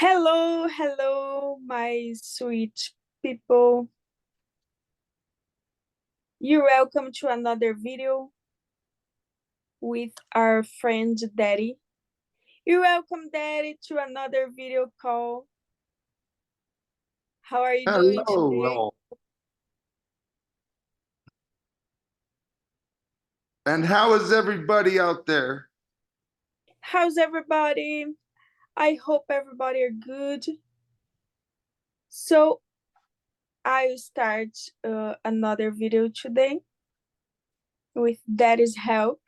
Hello, hello, my sweet people. You're welcome to another video with our friend Daddy. You're welcome, Daddy, to another video call. How are you doing today? Hello. And how is everybody out there? How's everybody? I hope everybody are good. So I'll start another video today with Daddy's help.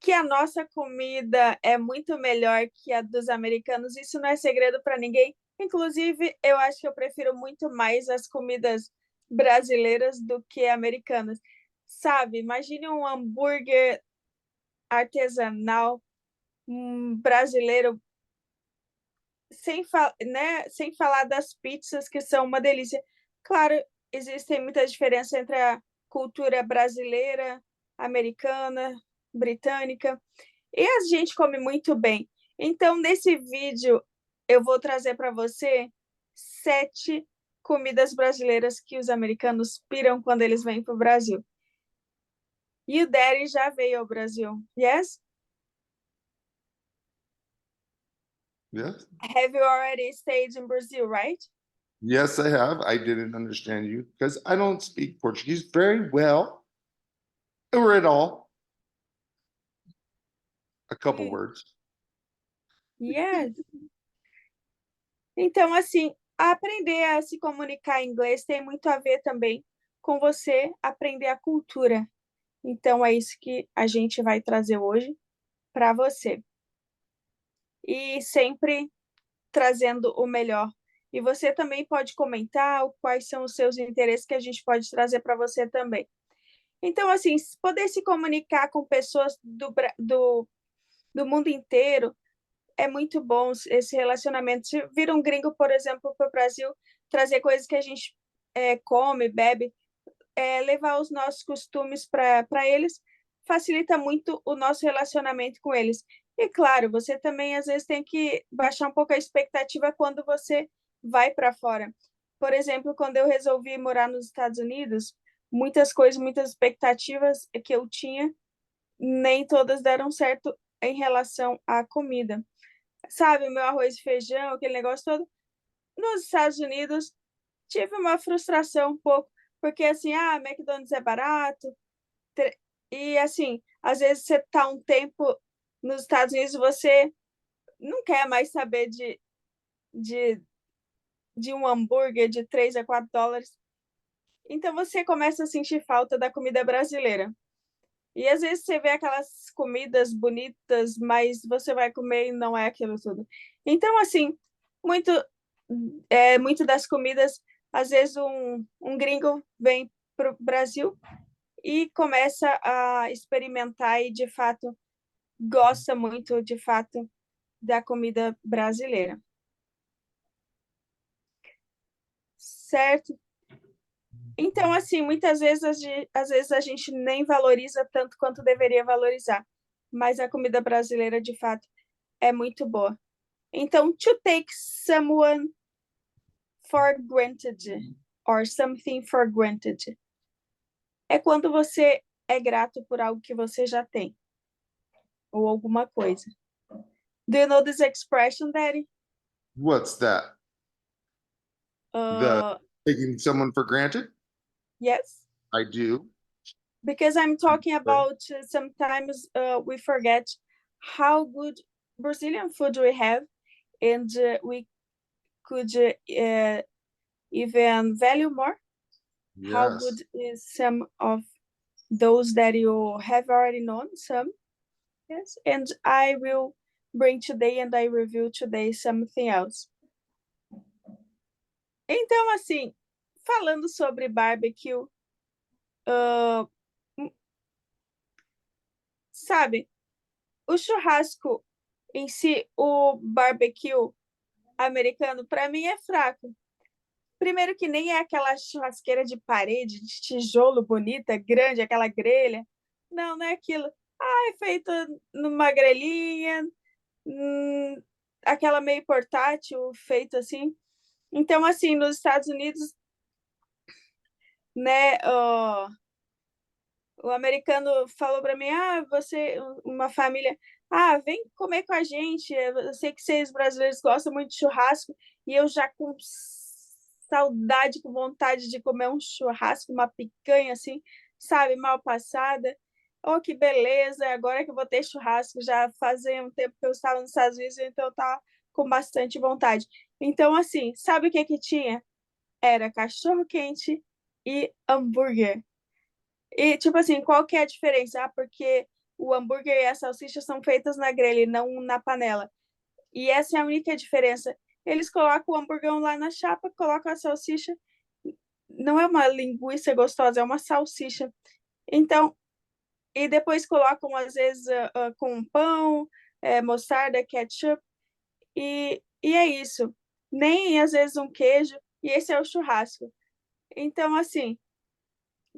Que a nossa comida é muito melhor que a dos americanos, isso não é segredo para ninguém. Inclusive, eu acho que eu prefiro muito mais as comidas brasileiras do que americanas. Sabe, imagine um hambúrguer artesanal brasileiro, sem falar das pizzas, que são uma delícia. Claro, existem muitas diferenças entre a cultura brasileira, americana, britânica, e a gente come muito bem. Então, nesse vídeo, eu vou trazer para você 7 comidas brasileiras que os americanos piram quando eles vêm para o Brasil. E o Daddy já veio ao Brasil, yes? Yes. Have you already stayed in Brazil, right? Yes, I have. I didn't understand you because I don't speak Portuguese very well or at all. A couple words. Yes. Então, assim, aprender a se comunicar em inglês tem muito a ver também com você aprender a cultura. Então, é isso que a gente vai trazer hoje para você. E sempre trazendo o melhor. E você também pode comentar quais são os seus interesses que a gente pode trazer para você também. Então, assim, poder se comunicar com pessoas do mundo inteiro é muito bom, esse relacionamento. Se vir um gringo, por exemplo, para o Brasil, trazer coisas que a gente come, bebe, levar os nossos costumes para eles, facilita muito o nosso relacionamento com eles. E, claro, você também, às vezes, tem que baixar um pouco a expectativa quando você vai para fora. Por exemplo, quando eu resolvi morar nos Estados Unidos, muitas coisas, muitas expectativas que eu tinha, nem todas deram certo em relação à comida. Sabe, o meu arroz e feijão, aquele negócio todo. Nos Estados Unidos, tive uma frustração um pouco, porque assim, McDonald's é barato, e assim, às vezes você tá um tempo nos Estados Unidos, você não quer mais saber de um hambúrguer de 3 a 4 dólares. Então você começa a sentir falta da comida brasileira. E às vezes você vê aquelas comidas bonitas, mas você vai comer e não é aquilo tudo. Então, assim, muito das comidas, às vezes um gringo vem para o Brasil e começa a experimentar e, de fato, gosta muito, de fato, da comida brasileira. Certo? Então, assim, muitas vezes, às vezes a gente nem valoriza tanto quanto deveria valorizar, mas a comida brasileira, de fato, é muito boa. Então, to take someone for granted, or something for granted, é quando você é grato por algo que você já tem, ou alguma coisa. Do you know this expression, Daddy? What's that? The taking someone for granted? Yes. I do. Because I'm talking about sometimes we forget how good Brazilian food we have, and we could even value more. Yes. How good is some of those that you have already known, some. Yes, and I will bring today and I review today something else. Então, assim, falando sobre barbecue, sabe, o churrasco em si, o barbecue americano, para mim é fraco. Primeiro que nem é aquela churrasqueira de parede, de tijolo bonita, grande, aquela grelha. Não, não é aquilo. É feito numa grelhinha, aquela meio portátil, feito assim. Então, assim, nos Estados Unidos, né, o americano falou para mim, você, uma família, vem comer com a gente, eu sei que vocês brasileiros gostam muito de churrasco, e eu já com saudade, com vontade de comer um churrasco, uma picanha assim, sabe, mal passada. Oh, que beleza, agora que eu vou ter churrasco, já fazia um tempo que eu estava nos Estados Unidos, então eu estava com bastante vontade. Então, assim, sabe o que que tinha? Era cachorro-quente e hambúrguer. E, tipo assim, qual que é a diferença? Porque o hambúrguer e a salsicha são feitas na grelha e não na panela. E essa é a única diferença. Eles colocam o hambúrguer lá na chapa, colocam a salsicha. Não é uma linguiça gostosa, é uma salsicha. Então, e depois colocam, às vezes, com pão, mostarda, ketchup. E é isso. Nem, às vezes, um queijo. E esse é o churrasco. Então, assim,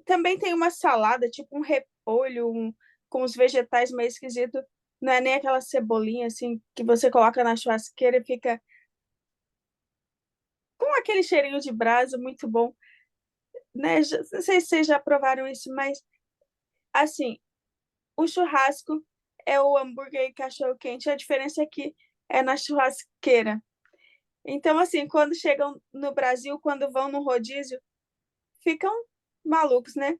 também tem uma salada, tipo um repolho, com os vegetais meio esquisito. Não é nem aquela cebolinha assim que você coloca na churrasqueira e fica com aquele cheirinho de brasa muito bom, né? Não sei se vocês já provaram isso, mas assim, o churrasco é o hambúrguer e cachorro quente. A diferença é que é na churrasqueira. Então, assim, quando chegam no Brasil, quando vão no rodízio, ficam malucos, né?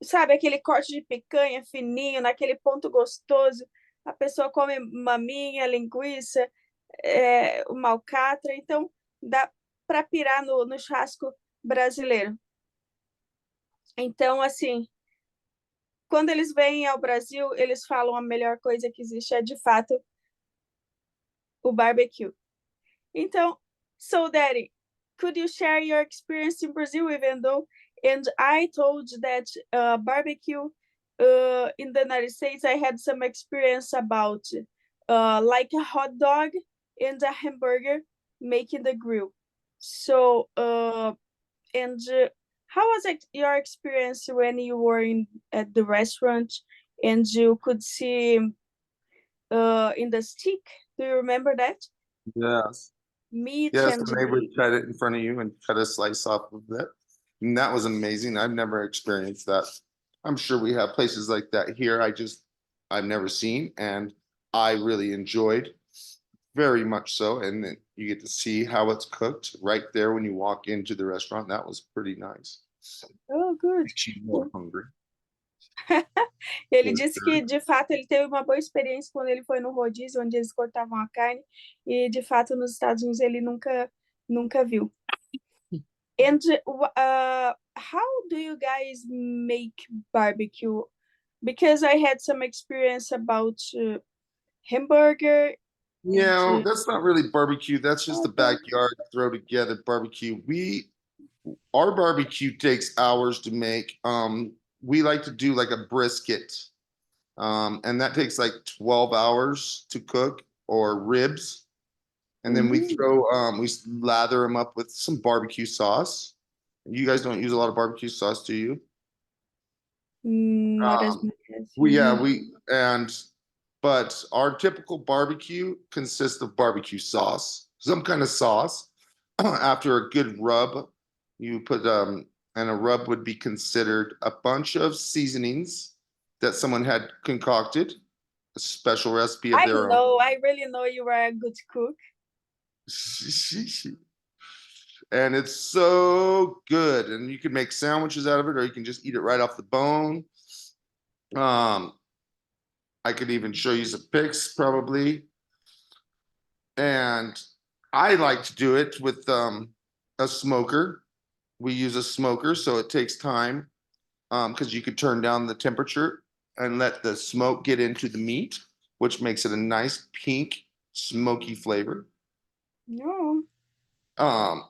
Sabe, aquele corte de picanha fininho, naquele ponto gostoso. A pessoa come maminha, linguiça, uma alcatra. Então, dá para pirar no churrasco brasileiro. Então, assim, quando eles vêm ao Brasil, eles falam a melhor coisa que existe é, de fato, o barbecue. Então, so Daddy, could you share your experience in Brazil, even though, and I told that barbecue in the United States, I had some experience about like a hot dog and a hamburger making the grill. So, how was your experience when you were at the restaurant and you could see in the stick? Do you remember that? Yes. Meat Yes, and and they would cut it in front of you and cut a slice off of it. And that was amazing. I've never experienced that. I'm sure we have places like that here. I've never seen, and I really enjoyed very much so. And then you get to see how it's cooked right there when you walk into the restaurant. That was pretty nice. Oh, good. Makes you more hungry. Ele For disse sure. que, de fato, ele teve uma boa experiência quando ele foi no rodízio, onde eles cortavam a carne, e, de fato, nos Estados Unidos ele nunca viu. And how do you guys make barbecue? Because I had some experience about hamburger and Yeah, that's not really barbecue. That's just the okay. backyard throw together barbecue. Our barbecue takes hours to make. We like to do like a brisket. And that takes like 12 hours to cook, or ribs. And then we lather them up with some barbecue sauce. You guys don't use a lot of barbecue sauce, do you? Not as Um, much as you know. but our typical barbecue consists of barbecue sauce, some kind of sauce. After a good rub, you put and a rub would be considered a bunch of seasonings that someone had concocted, a special recipe of I their own. know, I really know you are a good cook. And it's so good. And you can make sandwiches out of it, or you can just eat it right off the bone. I could even show you some pics probably. And I like to do it with a smoker. We use a smoker, so it takes time because you could turn down the temperature and let the smoke get into the meat, which makes it a nice pink, smoky flavor. No, Um,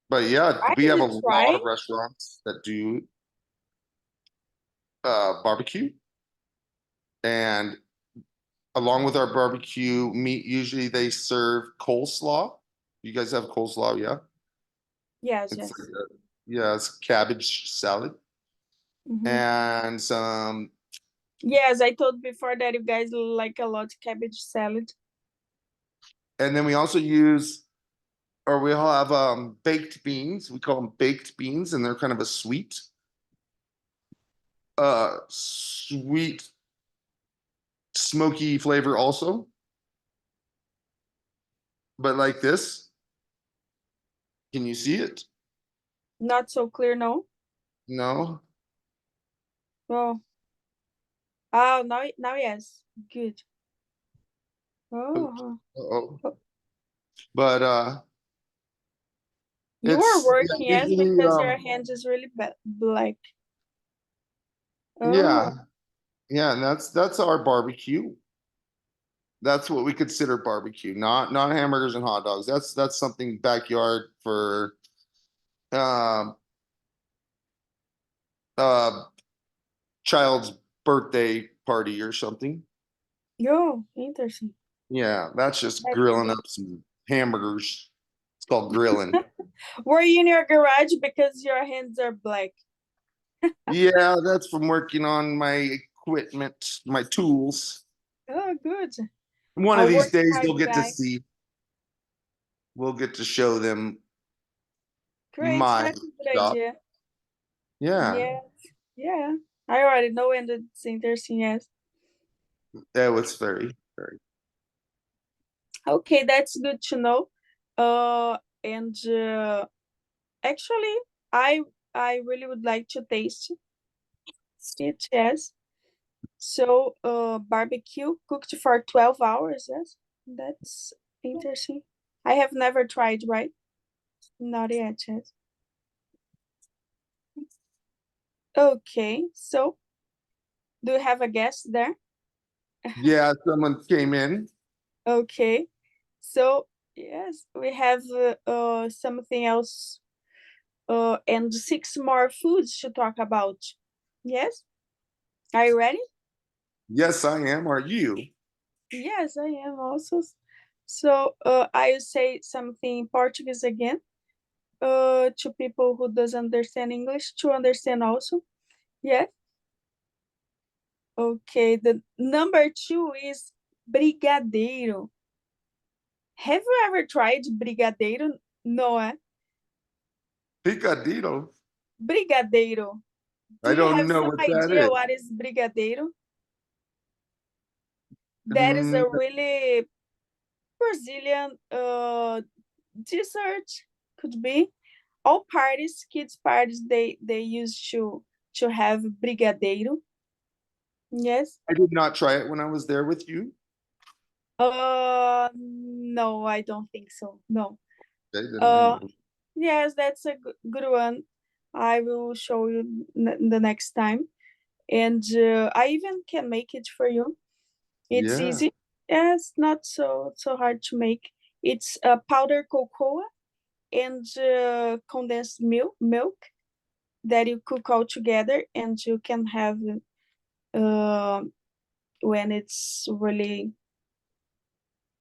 but yeah, I we have need a to lot try. of restaurants that do barbecue, and along with our barbecue meat, usually they serve coleslaw. You guys have coleslaw, yeah? Yes, It's yes. yeah, it's cabbage salad Mhm. and some. Yes, I told before that you guys like a lot cabbage salad. And then we also use, or we'll have baked beans. We call them baked beans, and they're kind of a sweet, smoky flavor also. But like this, can you see it? Not so clear, no? No. Oh, now yes. Good. Oops. Oh, Uh-oh. oh. But You are yeah, working, yes, usually because your hand is really black. yeah, Oh, yeah, and that's our barbecue. That's what we consider barbecue, not hamburgers and hot dogs. That's something backyard for um uh child's birthday party or something. yo, interesting. Yeah, that's just That's grilling good. up some hamburgers. It's called grilling. Were you in your garage because your hands are black? Yeah, that's from working on my equipment, my tools. Oh, good. One A of these work days hard they'll get to guy. see. We'll get to show them Great, my that's a good shop. idea. Yeah, Yes, yeah. I already know, and it's interesting, yes. that was very. Okay, that's good to know. And actually, I I really would like to taste it, yes. So, barbecue cooked for 12 hours, yes. That's interesting. I have never tried, right? Not yet, yes. Okay, so do you have a guest there? Yeah, someone came in. Okay, so yes, we have something else and six more foods to talk about. Yes, are you ready? Yes, I am. Are you? Yes, I am also. So I'll say something in Portuguese again to people who doesn't understand English to understand also. Yes. Okay, the number two is brigadeiro. Have you ever tried brigadeiro? No, eh? Picadillo. Brigadeiro. Do I you don't have know some what that idea is. what is brigadeiro? That is Mm, a really Brazilian dessert, could be. All parties, kids parties, they used to have brigadeiro. Yes. I did not try it when I was there with you. No, I don't think so. No. Okay, then I Uh, know. yes, that's a good one. I will show you the next time. And I even can make it for you. It's Yeah. easy. Yeah, it's not so hard to make. It's powdered cocoa and condensed milk that you cook all together, and you can have uh, when it's really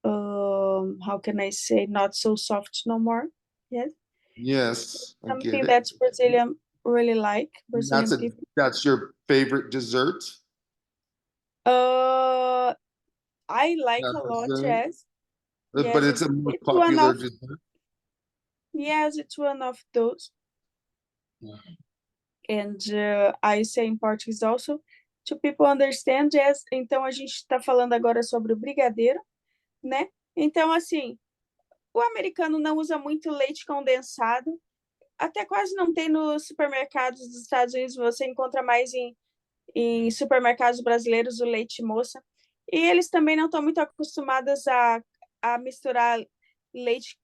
how can I say, not so soft no more. Yes, Yes, I get something it. that's Brazilian really like That's Brazilian a people. that's your favorite dessert. Uh, I like That a lot. dessert. Yes, But yes, it's a more it's one popular of dessert. yes, it's one of those. And I say in Portuguese also to people understand. Yes, então a gente está falando agora sobre o brigadeiro, né? Então assim, o americano não usa muito leite condensado, até quase não tem nos supermercados dos Estados Unidos, você encontra mais em supermercados brasileiros o leite moça. E eles também não estão muito acostumados a misturar leite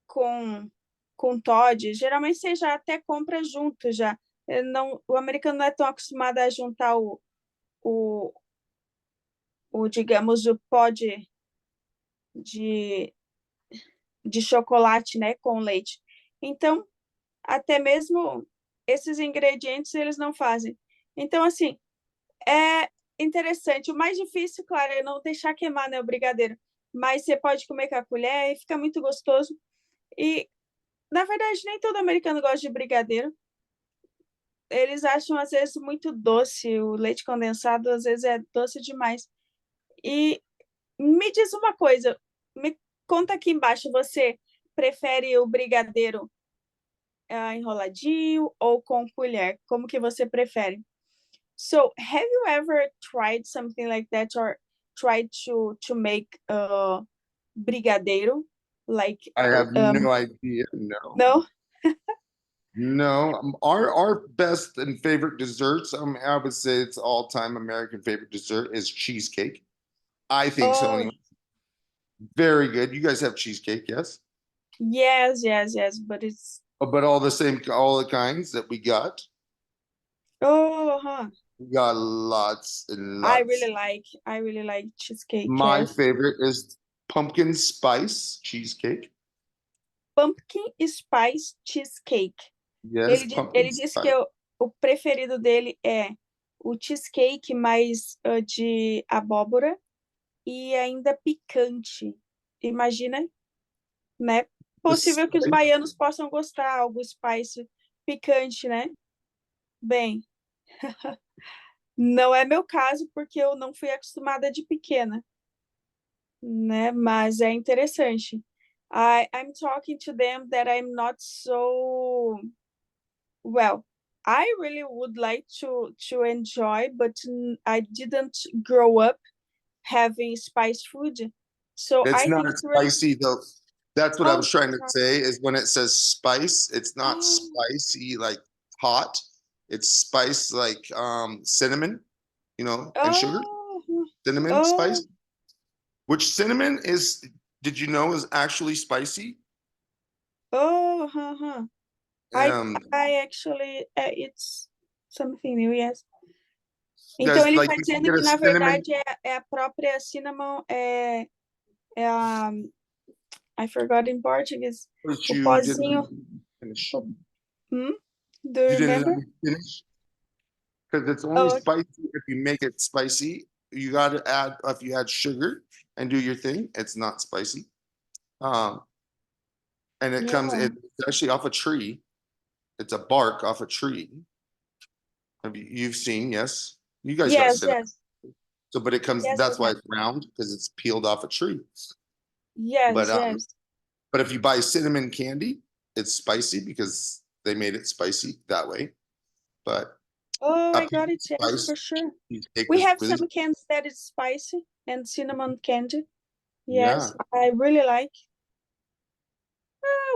com, com Toddy. Geralmente você já até compra junto já. Não, o americano não é tão acostumado a juntar o, digamos, o pó de, de chocolate, né, com leite. Então, até mesmo esses ingredientes eles não fazem. Então, assim, é interessante. O mais difícil, claro, é não deixar queimar, né, o brigadeiro. Mas você pode comer com a colher e fica muito gostoso. E, na verdade, nem todo americano gosta de brigadeiro. Eles acham, às vezes, muito doce. O leite condensado, às vezes, é doce demais. E me diz uma coisa, conta aqui embaixo, você prefere o brigadeiro enroladinho ou com colher? Como que você prefere? So, have you ever tried something like that or tried to make brigadeiro? Like, I have no idea. No. no? No, our best and favorite desserts, I would say it's all-time American favorite dessert is cheesecake. I think so Oh, anyway. Very good. You guys have cheesecake, yes? yes, but it's, But all the same, all the kinds that we got. oh, huh. We got lots and I lots. really like cheesecake, My yes. favorite is pumpkin spice cheesecake. Pumpkin spice cheesecake. Yes, pumpkin Ele disse que spice. o preferido dele é o cheesecake mais de abóbora e ainda picante. Imagina, né? The Possível que os spice. baianos possam gostar, algo spice, picante, né? Bem, não é meu caso porque eu não fui acostumada de pequena, né? Mas é interessante. I'm talking to them that I'm not so well. I really would like to enjoy, but I didn't grow up having spice food. So It's I not think as it's really, spicy though. That's what I oh, was trying to sorry. say is when it says spice, it's not Oh, spicy like hot. It's spice like cinnamon, and sugar. oh, Cinnamon oh, spice. Which cinnamon is, did you know, is actually spicy? oh, I Um, I actually it's something new, yes. Então there's ele like está you can dizendo get que a na cinnamon. verdade é a própria cinnamon, é a I forgot in Portuguese. But O you didn't let pozinho. me finish. o- Hmm? Do you You didn't let remember? me finish because it's only Oh, spicy if you make it spicy. You got to add if you add sugar and do your thing. It's not spicy. Um, and it comes. yeah. It's actually off a tree. It's a bark off a tree. You've seen? Yes, you guys got Yes, cinnamon. yes, So, but it comes. yes, That's we why have. it's round because it's peeled off a tree. But Yes, yes. but if you buy cinnamon candy, it's spicy because they made it spicy that way. But Oh, a I pumpkin got it. Yes, spice for sure. cheesecake We is have really some candies that is spicy and cinnamon candy. yeah. Yes, I really like.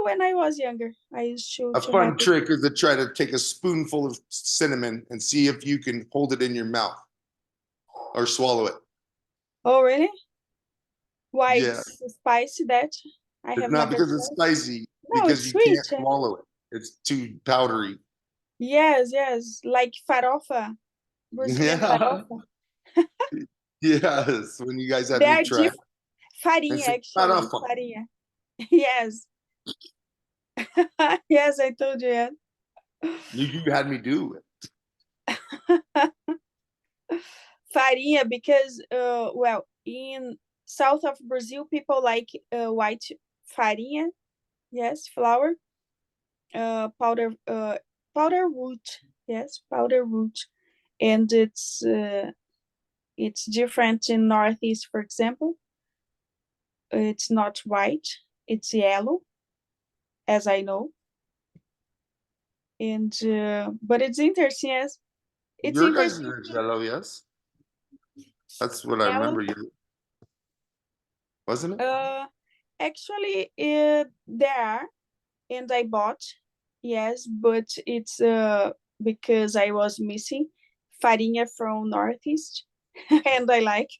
When I was younger, I used A to have fun it. trick is to try to take a spoonful of cinnamon and see if you can hold it in your mouth or swallow it. Oh, really? Why Yeah, it's spicy that I it's have not never because it's tried? spicy, No, because it's you sweet. can't swallow it. It's too powdery. Yes, yes, like farofa, Brazilian Yeah. farofa. Yes. When you guys have They me are try and farinha, say, actually, farinha. Yes, yes, I told you. Yes. you had me do it. Farinha, because well, in south of Brazil, people like white farinha. Yes, flour, powder root. Yes, powder root, and it's different in Northeast, for example. It's not white; it's yellow, as I know. And but it's interesting. Yes, it's Your guys' interesting. is yellow, yes? That's what I Yellow. remember, wasn't it? Actually, there are, and I bought, yes, but it's because I was missing farinha from Northeast, and I like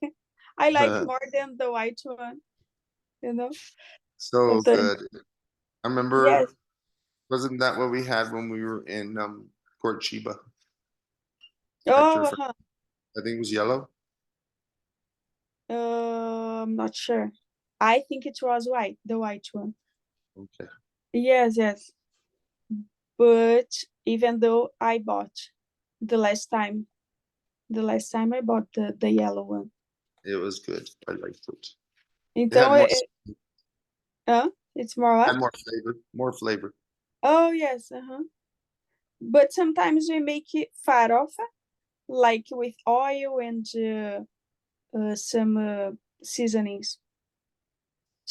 more than the white one, you know. So But good. I yes, remember, wasn't that what we had when we were in Corchiba at your oh, friend? I think it was yellow. I'm not sure. I think it was white, the white one. Okay. Yes, yes. But even though I bought the last time, I bought the yellow one. It was good. I liked it. It Então, had more it's more what? had more flavor. More flavor. Oh, yes, But sometimes we make it farofa, like with oil and some seasonings.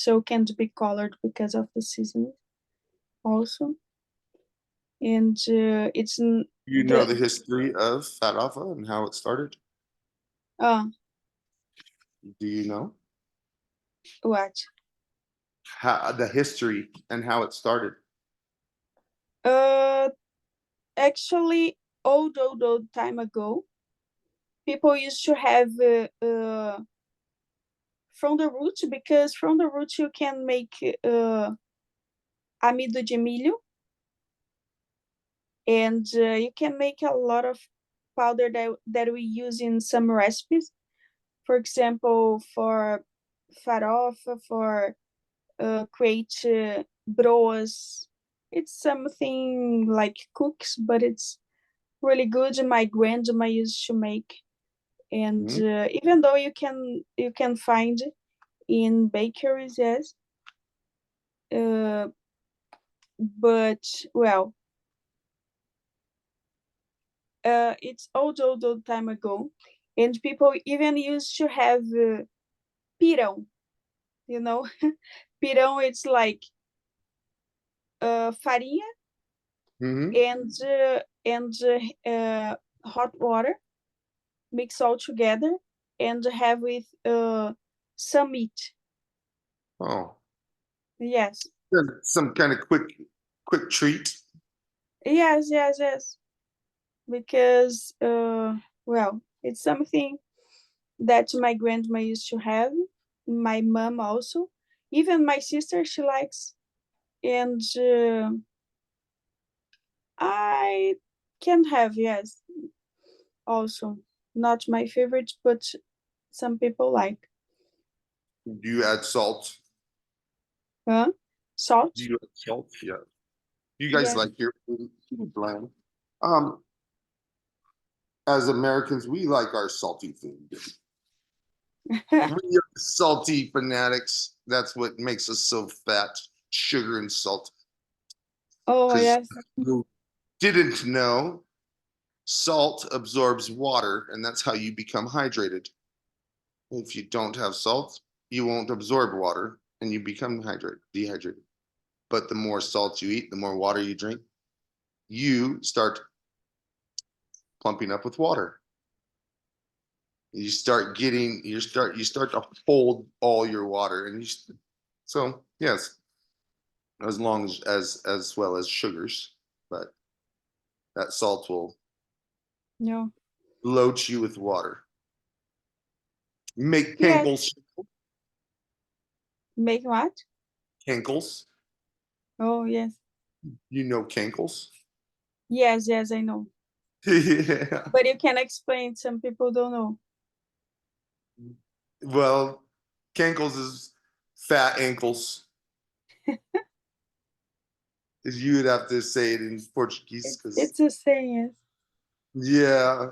so can't be colored because of the season also. And it's You know the history of farofa and how it started? uh Do you know what? how the history and how it started? Uh, Actually, old time ago, people used to have from the root, because from the root you can make amido de milho, and you can make a lot of powder that we use in some recipes. For example, for farofa, for create broas. It's something like cooks, but it's really good. My grandma used to make, and Mhm. even though you can find in bakeries, yes, uh, but well, it's old time ago, and people even used to have pirão. You know, pirão. It's like farinha Mhm. and hot water, mix all together, and have with some meat. Oh, Yes, some kind of quick treat. yes. Because well, it's something that my grandma used to have. My mom also, even my sister, she likes, and I can have, yes, also. Not my favorite, but some people like. Do you add salt? Huh? Do Salt? you add salt? Yeah. You guys Yes. like your food bland. Um, as Americans, we like our salty food. We are salty fanatics. That's what makes us so fat. Sugar and salt. Oh, Because yes. you didn't know, salt absorbs water, and that's how you become hydrated. If you don't have salt, you won't absorb water, and you become dehydrated. But the more salt you eat, the more water you drink, you start plumping up with water. You start to hold all your water, and so yes, as long as well as sugars, but that salt will No. load you with water. Make Yes. cankles. Make what? Cankles. Oh, yes. You know cankles? Yes, I know. Yeah. But you can explain. Some people don't know. Well, cankles is fat ankles. You would have to say it in Portuguese because It's the same, yes. yeah,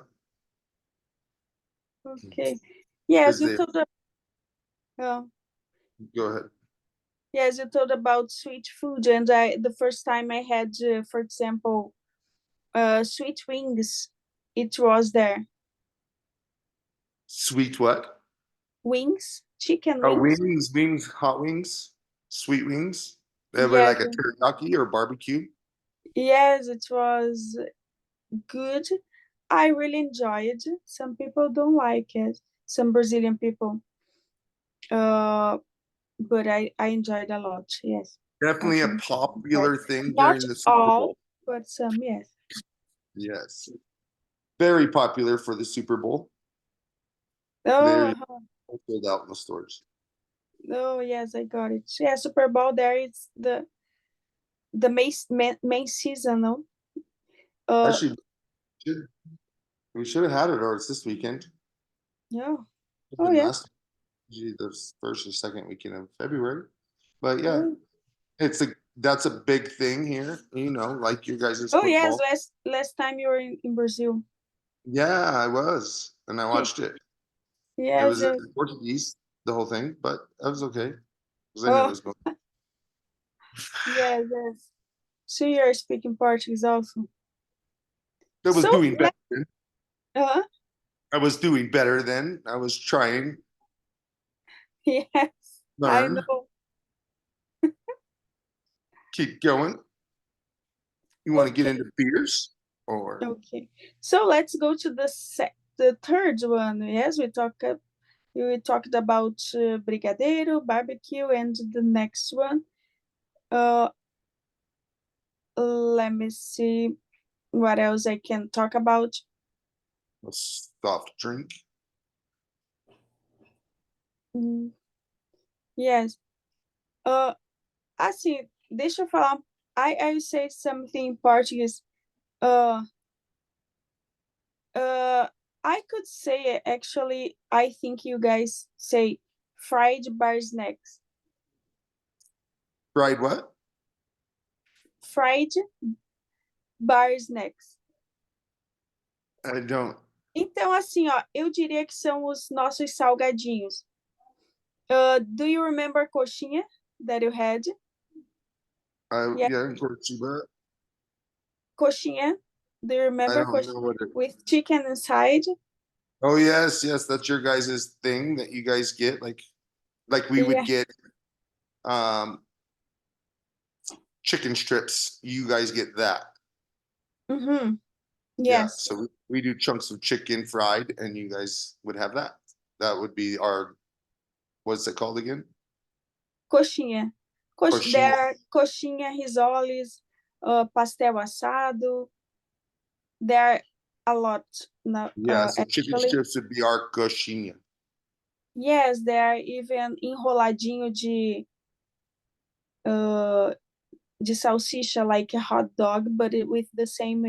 Okay. Yes, because you they told. Uh, go ahead. yes, you told about sweet food, and the first time I had, for example, sweet wings, it was there. Sweet what? Wings, chicken Oh, wings. hot wings, sweet wings. They were Yes, like a teriyaki or barbecue. yes, it was good. I really enjoyed. Some people don't like it. Some Brazilian people. Uh, but I enjoyed a lot. Yes, I Definitely a can enjoy. popular thing Not during the Super all, Bowl. but some. Yes. Yes, very popular for the Super Bowl. They're Oh, sold out in the stores. oh yes, I got it. Yeah, Super Bowl. There, it's the main season. No. Uh, Actually, should, we should have had it, or it's this weekend. yeah. It's Oh been yeah. last usually the first or second weekend of February. But yeah, Oh, that's a big thing here. Like you guys' oh yes. football. Last time you were in Brazil. Yeah, I was, and I watched it. It Yes, was in yes. Portuguese, the whole thing, but that was okay because I knew it Oh, was going. yes. So you're speaking Portuguese also. I was So doing better. Then. uh, I was doing better then. I was trying yes, I learn. know. keep going? You want to get Okay. into beers or? Okay. So let's go to the third one. Yes, we talked about brigadeiro, barbecue, and the next one. Let me see what else I can talk about. A soft drink. Yes. Assim, deixa eu falar. I say something in Portuguese. I could say actually. I think you guys say fried bar snacks. Fried what? Fried bar snacks. I don't. Então, assim, ó, eu diria que são os nossos salgadinhos. Do you remember coxinha that you had? Yeah, Yeah, of course you bet. coxinha. Do you I remember don't know coxinha what it. with chicken inside? Oh yes, yes, that's your guys' thing that you guys get, like we would Yeah. get um chicken strips. You guys get that. Mm-hmm. Yeah, Yes. so we do chunks of chicken fried, and you guys would have that. That would be our, what's it called again? Coxinha. There Coxinha. are coxinha, risoles, pastel assado. There are a lot. No, Yeah, so chicken actually. strips would be our coxinha. Yes, there are even enroladinho de salsicha, like a hot dog, but with the same,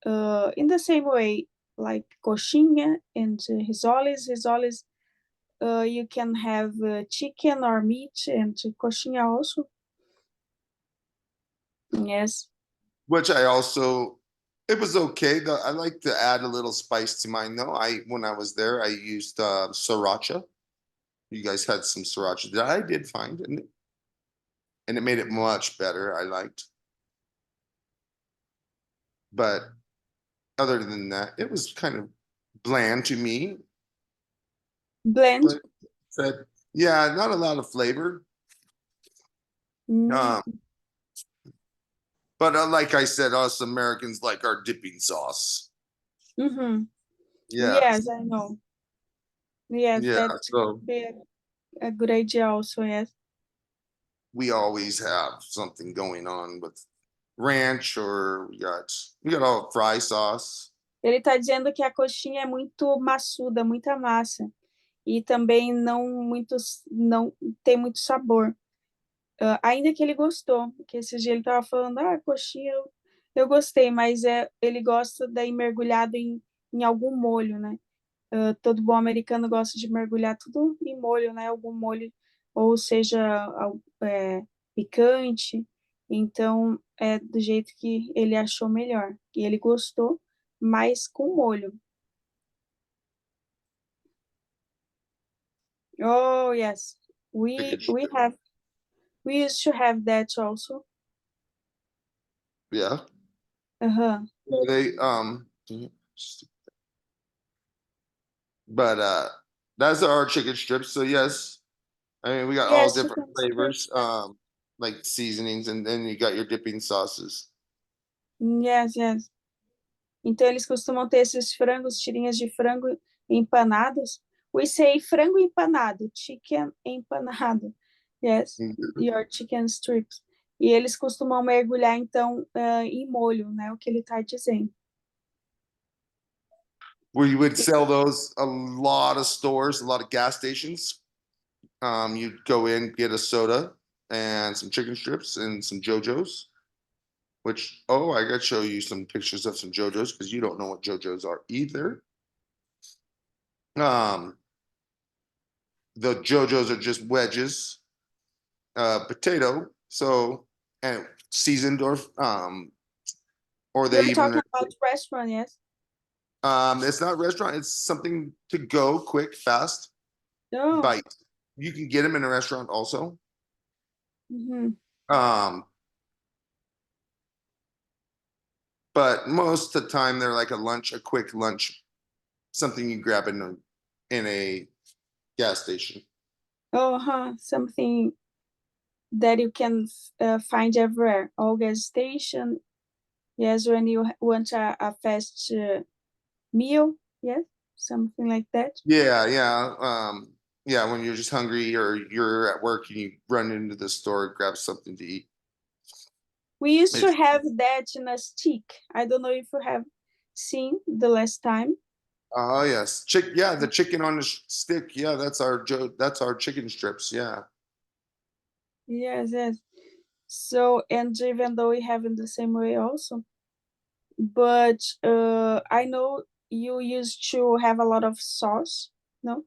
in the same way, like coxinha and risoles. Risoles, you can have chicken or meat, and coxinha also. Yes. Which I also, it was okay. I like to add a little spice to mine though. When I was there, I used sriracha. You guys had some sriracha that I did find, and it made it much better. I liked, but other than that, it was kind of bland to me. Blend. But said, yeah, not a lot of flavor. Mm. Um, but like I said, us Americans like our dipping sauce. Mm-hmm. Yeah, Yes, I know. Yes, yeah. that So could be a good idea also, yes. we always have something going on with ranch, or we got all fry sauce. Ele está dizendo que a coxinha é muito maçuda, muita massa. E também não tem muito sabor. Ainda que ele gostou, porque esse dia ele estava falando, coxinha, eu gostei, mas ele gosta daí mergulhado em algum molho, né? Todo bom americano gosta de mergulhar tudo em molho, né? Algum molho, ou seja, picante. Então, é do jeito que ele achou melhor. E ele gostou, mas com molho. Oh, yes. Chicken We strip. have we used to have that also. Yeah. Uh-huh. Well, but that's our chicken strips. So yes, I mean we got all Yes, different chicken flavors, strips. like seasonings, and then you got your dipping sauces. Yes, yes. Então, eles costumam ter esses frangos, tirinhas de frango empanados. We say frango empanado, chicken empanado. Yes, your chicken strips. E eles costumam mergulhar, então, em molho, né? O que ele está dizendo. We would sell those a lot of stores, a lot of gas stations. You'd go in, get a soda and some chicken strips and some JoJo's. Which, oh, I got to show you some pictures of some JoJo's because you don't know what JoJo's are either. Um, the JoJo's are just wedges, potato, so, and seasoned, or they You're even, talking about restaurant, yes? it's not restaurant, it's something to go quick, fast Oh. bite. You can get them in a restaurant also. Mm-hmm. Um, but most of the time they're like a quick lunch, something you grab in a gas station. Oh, huh. Something. that you can find everywhere. All gas station. Yes, when you want a fast meal. Yes, something like that. Yeah, when you're just hungry or you're at work and you run into the store, grab something to eat. We used to It's, have that in a stick. I don't know if you have seen the last time. oh yes, yeah, the chicken on the stick. Yeah, that's our chicken strips. Yeah. Yes, yes. So, and even though we have in the same way also, but I know you used to have a lot of sauce, no?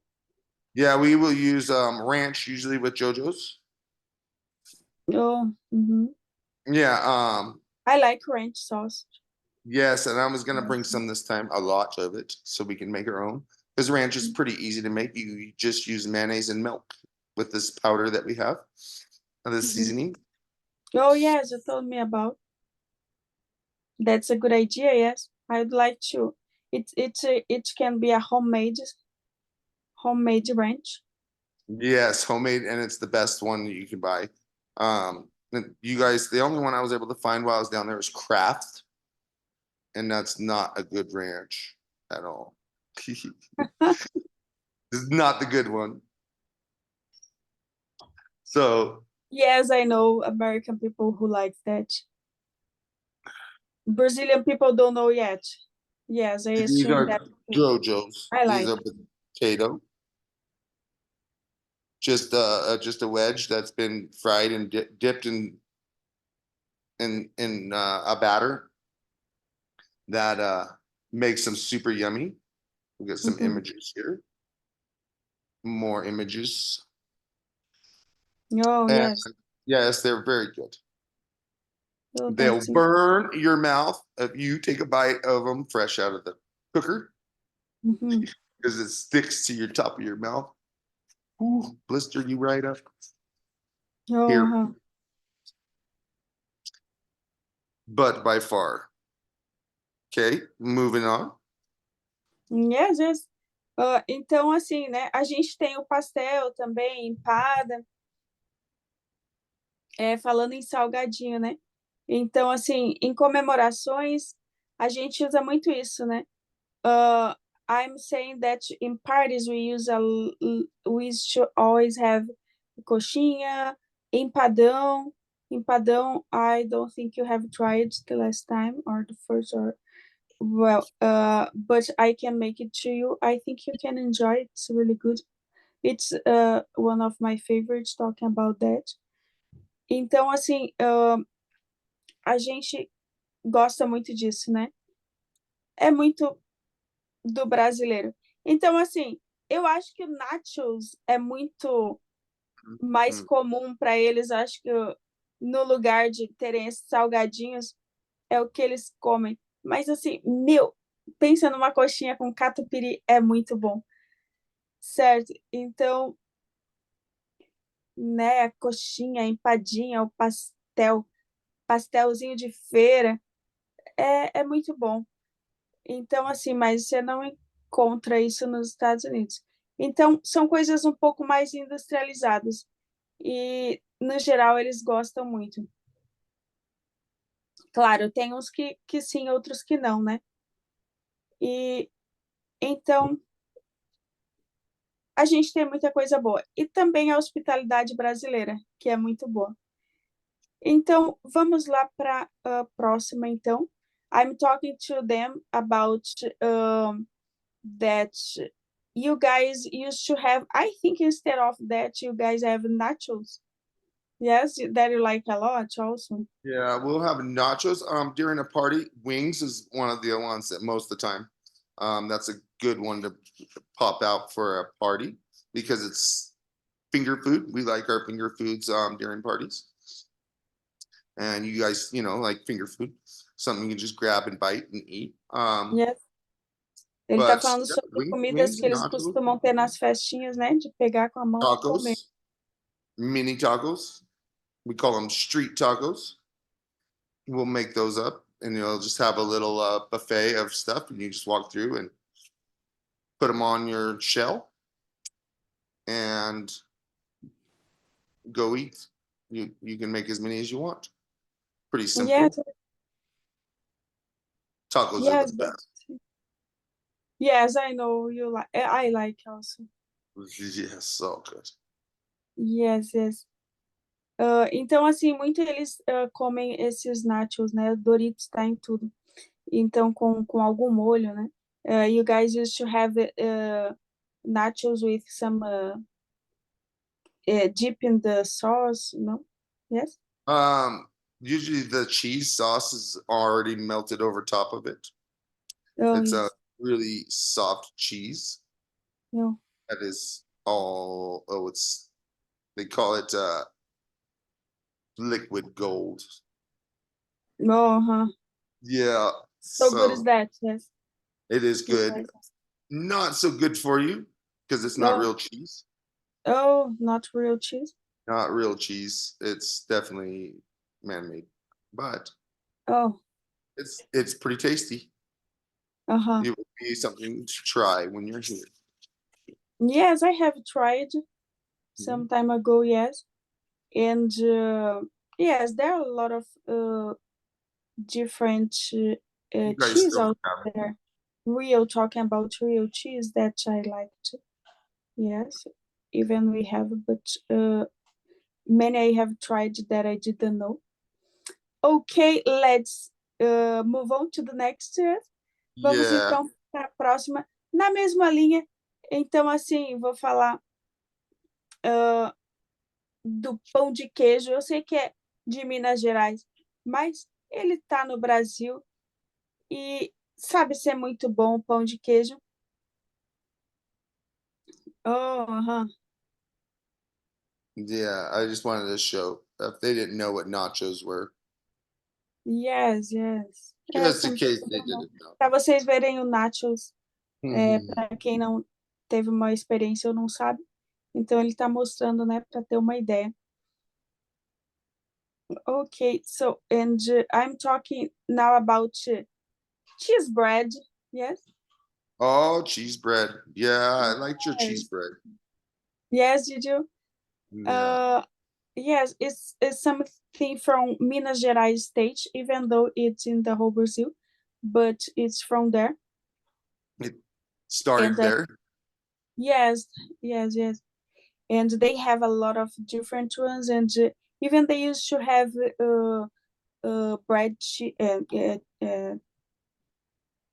Yeah, we will use ranch usually with JoJo's. Oh, mhm. Yeah, I like ranch sauce. yes, and I was gonna bring some this time, a lot of it, so we can make our own. Because ranch is pretty easy to make. You just use mayonnaise and milk with this powder that we have, and this Mhm. seasoning. Oh, yes, you told me about. That's a good idea, yes. I'd like to. It can be a homemade ranch. Yes, homemade, and it's the best one that you can buy. And you guys, the only one I was able to find while I was down there was Kraft, and that's not a good ranch at all. This is not the good one. So Yes, I know American people who like that. Brazilian people don't know yet. Yes, I these assume are that JoJo's. I These like. are potato, just a wedge that's been fried and dipped in a batter that makes them super yummy. We got some Mhm. images here, more images, Oh, and yes. yes, they're very good. Oh, They'll that's burn your mouth if you take a bite of them fresh out of the cooker mhm. because it sticks to your top of your mouth. Ooh, blister you right up Oh, here, uh-huh. but by far. Okay, moving on. Yes, yes. Então, assim, né? A gente tem o pastel também, empada, falando em salgadinho, né? Então, assim, em comemorações, a gente usa muito isso, né? I'm saying that in parties we used to always have coxinha, empadão. Empadão, I don't think you have tried the last time or the first or well, but I can make it to you. I think you can enjoy it. It's really good. It's one of my favorites talking about that. Então, assim, a gente gosta muito disso, né? É muito do brasileiro. Então, assim, eu acho que o nachos é muito mais Mm. comum para eles. Acho que no lugar de terem esses salgadinhos, é o que eles comem. Mas, assim, meu, pensa numa coxinha com catupiry, é muito bom, certo? Então, né, a coxinha, a empadinha, o pastelzinho de feira, é muito bom. Então, assim, mas você não encontra isso nos Estados Unidos. Então, são coisas um pouco mais industrializadas. E, no geral, eles gostam muito. Claro, tem uns que sim, outros que não, né? E então a gente tem muita coisa boa. E também a hospitalidade brasileira, que é muito boa. Então, vamos lá para a próxima, então. I'm talking to them about that you guys used to have, I think instead of that, you guys have nachos. Yes, that you like a lot also. Yeah, we'll have nachos during a party. Wings is one of the ones that most of the time. That's a good one to pop out for a party because it's finger food. We like our finger foods during parties. And you guys, like finger food, something you can just grab and bite and eat. Yes. Ele está But falando yeah, sobre comidas wings que and eles nachos, costumam ter nas festinhas, né? De pegar com a mão e comer. tacos, mini tacos. We call them street tacos. We'll make those up, and you'll just have a little buffet of stuff, and you just walk through and put them on your shell and go eat. You can make as many as you want. Pretty simple. Yes, Tacos are yes, the best. yes, I know you like. I like also. Yes, so good. Yes, yes. Então, assim, muito eles comem esses nachos, né? Doritos tá em tudo. Então, com algum molho, né? You guys used to have nachos with some dip in the sauce, no? Yes? Usually the cheese sauce is already melted over top of it. Oh, It's a yes. really soft cheese No. that is all, they call it liquid gold. Oh, huh. Yeah, So good is so that, yes. it is You good. guys. Not so good for you because it's not No. real cheese. Oh, not real cheese. Not real cheese. It's definitely man-made, but Oh, it's pretty tasty. uh-huh. It would be something to try when you're here. Yes, I have tried Mhm. some time ago, yes. And yes, there are a lot of different You guys cheese still out have it. there. Real, talking about real cheese that I liked. Yes, even we have, but many I have tried that I didn't know. Ok, let's move on to the next. Vamos Yeah. então para a próxima, na mesma linha. Então, assim, vou falar do pão de queijo. Eu sei que é de Minas Gerais, mas ele está no Brasil e sabe ser muito bom o pão de queijo. Oh, uh-huh. Yeah, I just wanted to show if they didn't know what nachos were, Yes, yes. just in Sempre case they bom. didn't know. Para vocês verem o nachos, Mhm. para quem não teve uma experiência ou não sabe. Então, ele está mostrando, né, para ter uma ideia. Okay, so, and I'm talking now about cheese bread, yes? Oh, cheese bread. Yeah, I liked your cheese Yes, bread. yes, did you? Yeah, Uh, yes, it's something from Minas Gerais state, even though it's in the whole Brazil, but it's from there. it And started there. yes, yes, yes. And they have a lot of different ones, and even they used to have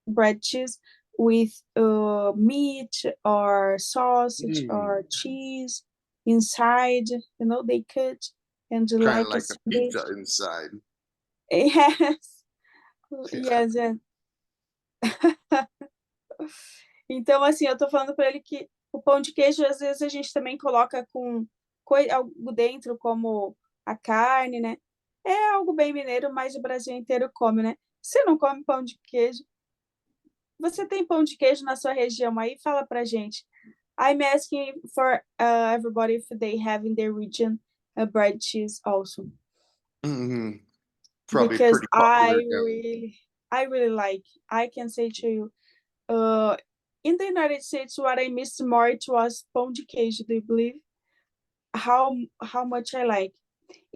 bread cheese with meat or sausage or cheese inside. You know, they cut and Kind of like a like a sandwich. pizza inside. Yes, Yeah. yes, yes. Então, assim, eu tô falando para ele que o pão de queijo, às vezes, a gente também coloca com algo dentro, como a carne, né? É algo bem mineiro, mas o Brasil inteiro come, né? Você não come pão de queijo? Você tem pão de queijo na sua região aí? Fala pra gente. I'm asking for everybody if they have in their region a bread cheese also. Mhm. Probably Because pretty popular down. I really like, I can say to you, in the United States, what I missed more it was pão de queijo. Do you believe how much I like?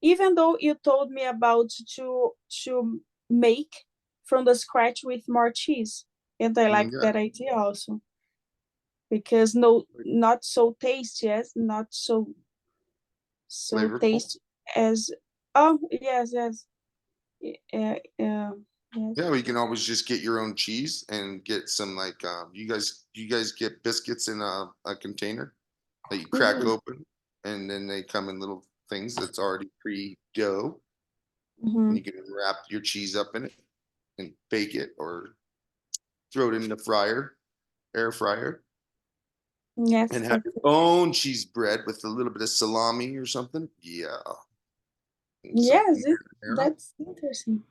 Even though you told me about to make from the scratch with more cheese, and I like Yeah, that idea also because no, not so tasty, yes, not so flavorful. tasty as. Oh yes, yes, yes. Yeah, we can always just get your own cheese and get some like you guys get biscuits in a container that you crack Mm-hmm. open and then they come in little things that's already pre-dough Mm-hmm. and you can wrap your cheese up in it and bake it or throw it in the air fryer, and Yes, have that's your own cheese bread with a little bit of salami or something. Yeah. And some yes, marinara. that's interesting.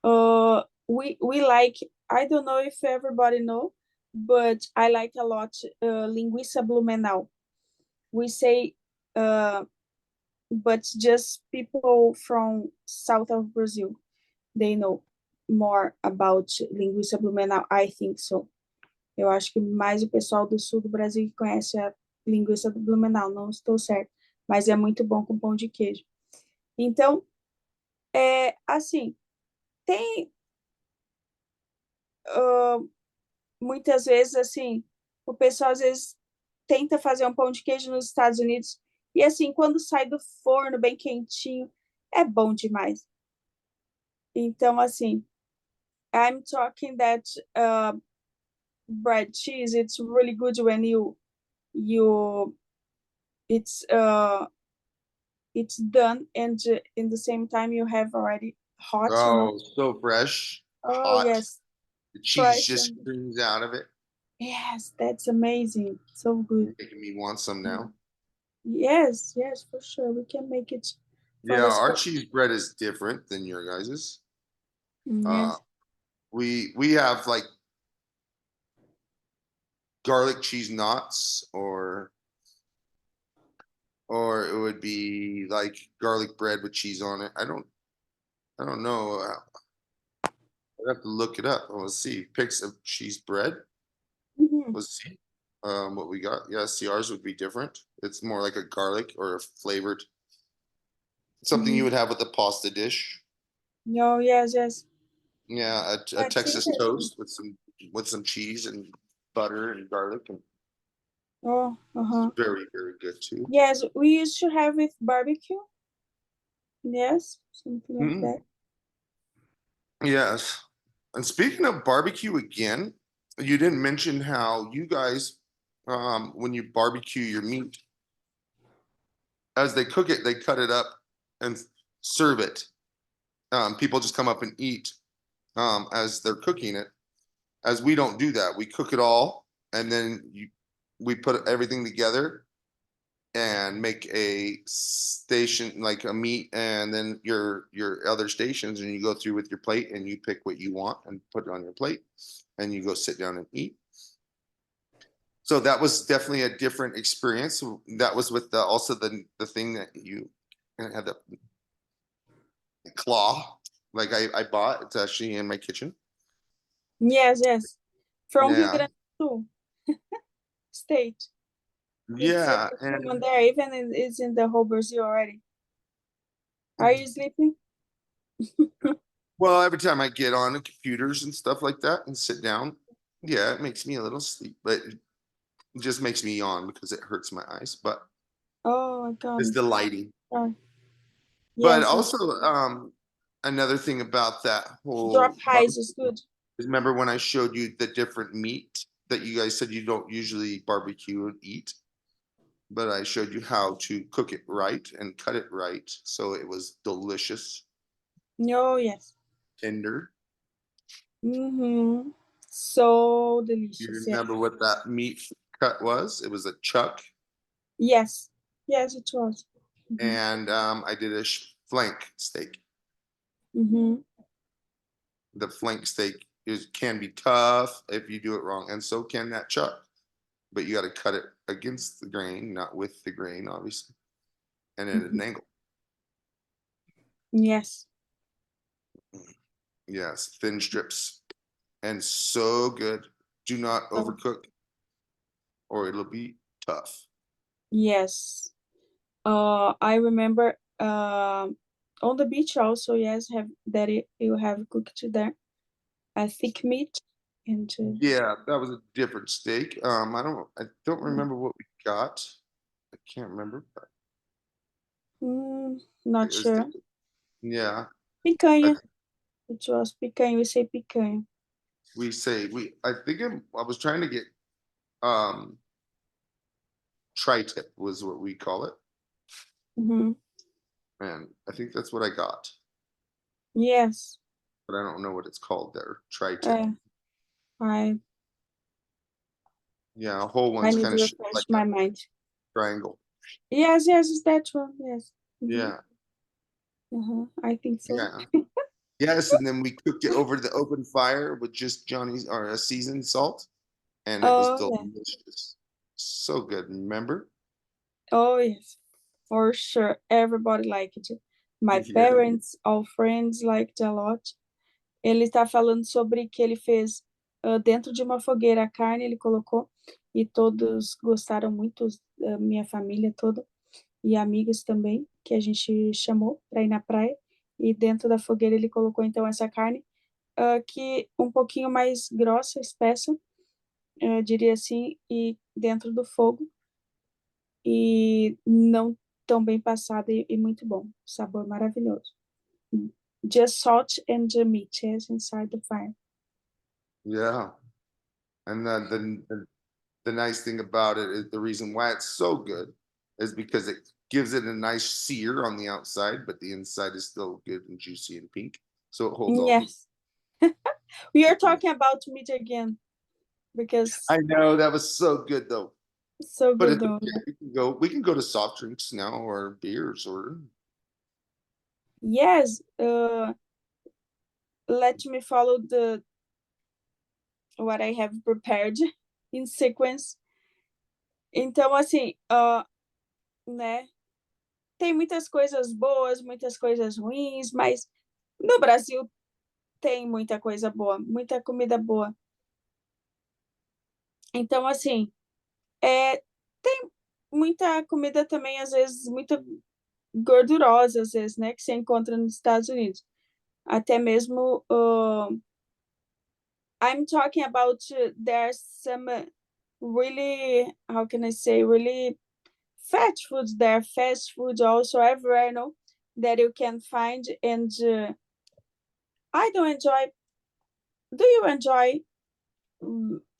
We like, I don't know if everybody know, but I like a lot linguiça blumenau. We say but just people from south of Brazil, they know more about linguiça blumenau, I think so. Eu acho que mais o pessoal do sul do Brasil que conhece a linguiça do Blumenau, não estou certo, mas é muito bom com pão de queijo. Então, assim, tem muitas vezes, assim, o pessoal às vezes tenta fazer um pão de queijo nos Estados Unidos e, assim, quando sai do forno bem quentinho, é bom demais. Então, assim, I'm talking that bread cheese, it's really good when you it's it's done and in the same time you have already hot, you know. Oh, so fresh, Oh hot. yes, The cheese fresh just and streams out of it. yes, that's amazing. So good. You're making me want some now. Yes, yes, for sure. We can make it for Yeah, the our spring. cheese bread is different than your guys's. Uh, Yes. we have like garlic cheese knots, or it would be like garlic bread with cheese on it. I don't know. I'd have to look it up. Let's see. Pics of cheese bread. Mhm. Let's see. What we got. Yeah, see, ours would be different. It's more like a garlic or a flavored something you Mhm. would have with a pasta dish. No, yes, yes. Yeah, a That's Texas interesting. toast with some cheese and butter and garlic, and Oh, it's uh-huh. very very good too. Yes, we used to have with barbecue. Yes, something like Mm, that. yes. And speaking of barbecue again, you didn't mention how you guys, when you barbecue your meat, as they cook it, they cut it up and serve it. People just come up and eat as they're cooking it. As we don't do that, we cook it all and then we put everything together and make a station like a meat and then your other stations, and you go through with your plate and you pick what you want and put it on your plate and you go sit down and eat. So that was definitely a different experience. That was with also the thing that you had the claw like I bought. It's actually in my kitchen. Yes, yes. From Rio Yeah. Grande do Sul state. It's Yeah. common And there, even it's in the whole Brazil already. Are you sleeping? well, every time I get on the computers and stuff like that and sit down, yeah, it makes me a little sleep, but it just makes me yawn because it hurts my eyes. But Oh, I got it's it. the lighting. Sorry. But Yes, yes. also, another thing about that Drop whole highs is good. remember when I showed you the different meat that you guys said you don't usually barbecue and eat, but I showed you how to cook it right and cut it right, so it was delicious, Oh, yes. tender. Mm-hmm. So You delicious. Yes. remember what that meat cut was? It was a chuck, Yes. Yes, it was. Mm-hmm. and I did a flank steak. Mm-hmm. The flank steak can be tough if you do it wrong, and so can that chuck. But you got to cut it against the grain, not with the grain, obviously, and at Mm-hmm. an angle. Yes. Yes, thin strips, and so good. Do not So, overcook, or it'll be tough. yes. I remember on the beach also, yes, have that you have cooked there a thick meat and Yeah, that was a different steak. I don't remember what we got. I can't remember, but not it was sure. different. Yeah, I Picanha. think It was picanha. We say picanha. we say we. I was trying to get um tri-tip was what we call it, Mm-hmm. and I think that's what I got, Yes. but I don't know what it's called there. Tri-tip. Uh, I Yeah, a whole I one's need kind to of shaped like refresh a my mind. triangle. Yes, yes, it's that one. Yes. Mm-hmm. Yeah, I think so. yeah. Yes, and then we cooked it over the open fire with just Johnny's or a seasoned salt, and it was Oh yeah. delicious. So good. Remember? Oh yes. For sure. Everybody liked it. My Yeah. parents, all friends liked a lot. Ele está falando sobre que ele fez dentro de uma fogueira a carne, ele colocou e todos gostaram muito, minha família toda. e amigos também, que a gente chamou para ir na praia. E dentro da fogueira ele colocou então essa carne, que um pouquinho mais grossa, espessa, eu diria assim, e dentro do fogo, e não tão bem passada e muito bom. Sabor maravilhoso. Just salt and the meat is inside the fire. Yeah. And the nice thing about it is the reason why it's so good is because it gives it a nice sear on the outside, but the inside is still good and juicy and pink. So it holds all the. Yes. We are talking about meat again because I know that was so good though, so but good it's though. okay. We can go to soft drinks now or beers or. Yes, let me follow the what I have prepared in sequence. Então, assim, né? Tem muitas coisas boas, muitas coisas ruins, mas no Brasil tem muita coisa boa, muita comida boa. Então, assim, tem muita comida também, às vezes, muito gordurosa, às vezes, né? Que você encontra nos Estados Unidos. Até mesmo, I'm talking about there's some really, how can I say, really fat foods there, fast food also everywhere, no, that you can find. And I don't enjoy. Do you enjoy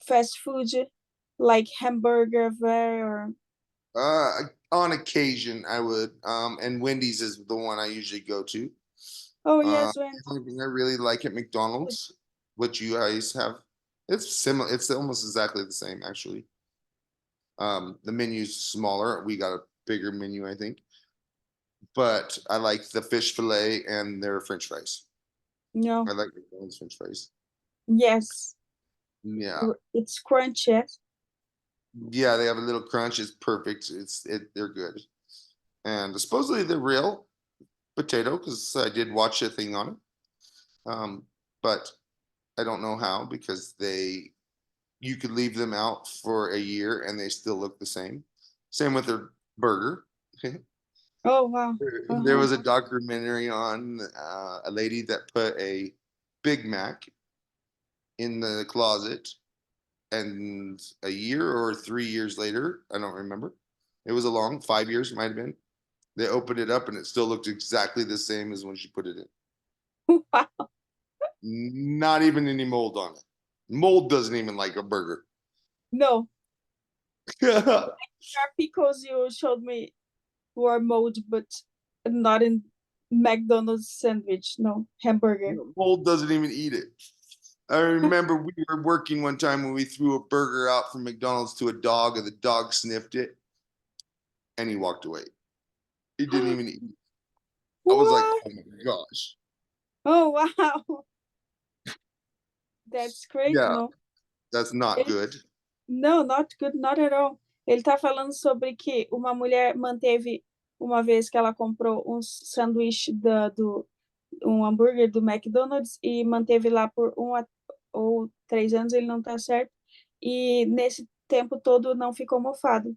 fast food like hamburger there or? On occasion, I would. And Wendy's is the one I usually go to. Oh Uh, yes, when. the only thing I really like at McDonald's, what you guys have, it's similar. It's almost exactly the same, actually. The menu's smaller. We got a bigger menu, I think. But I like the fish fillet and their French fries. No. I like McDonald's French fries. Yes, Yeah, it's crunchy. Yes. yeah, they have a little crunch. It's perfect. They're good, and supposedly they're real potato because I did watch a thing on it. But I don't know how because you could leave them out for a year and they still look the same. Same with their burger. Oh wow. There Uh-huh. was a documentary on a lady that put a Big Mac in the closet, and a year or 3 years later, I don't remember. It was a long 5 years, might have been. They opened it up and it still looked exactly the same as when she put it in. Wow. Not even any mold on it. Mold doesn't even like a burger. No, Mold our pickles you showed me were mold, but not in McDonald's sandwich. No hamburger. doesn't even eat it. I remember we were working one time when we threw a burger out from McDonald's to a dog, and the dog sniffed it and he walked away. He didn't even eat it. I was like, What? oh my gosh. Oh wow. That's crazy, Yeah, no? that's not Ele, good. não, not good, not at all. Ele tá falando sobre que uma mulher manteve uma vez que ela comprou um sanduíche um hambúrguer do McDonald's e manteve lá por ou 3 anos, ele não tá certo. E nesse tempo todo não ficou mofado.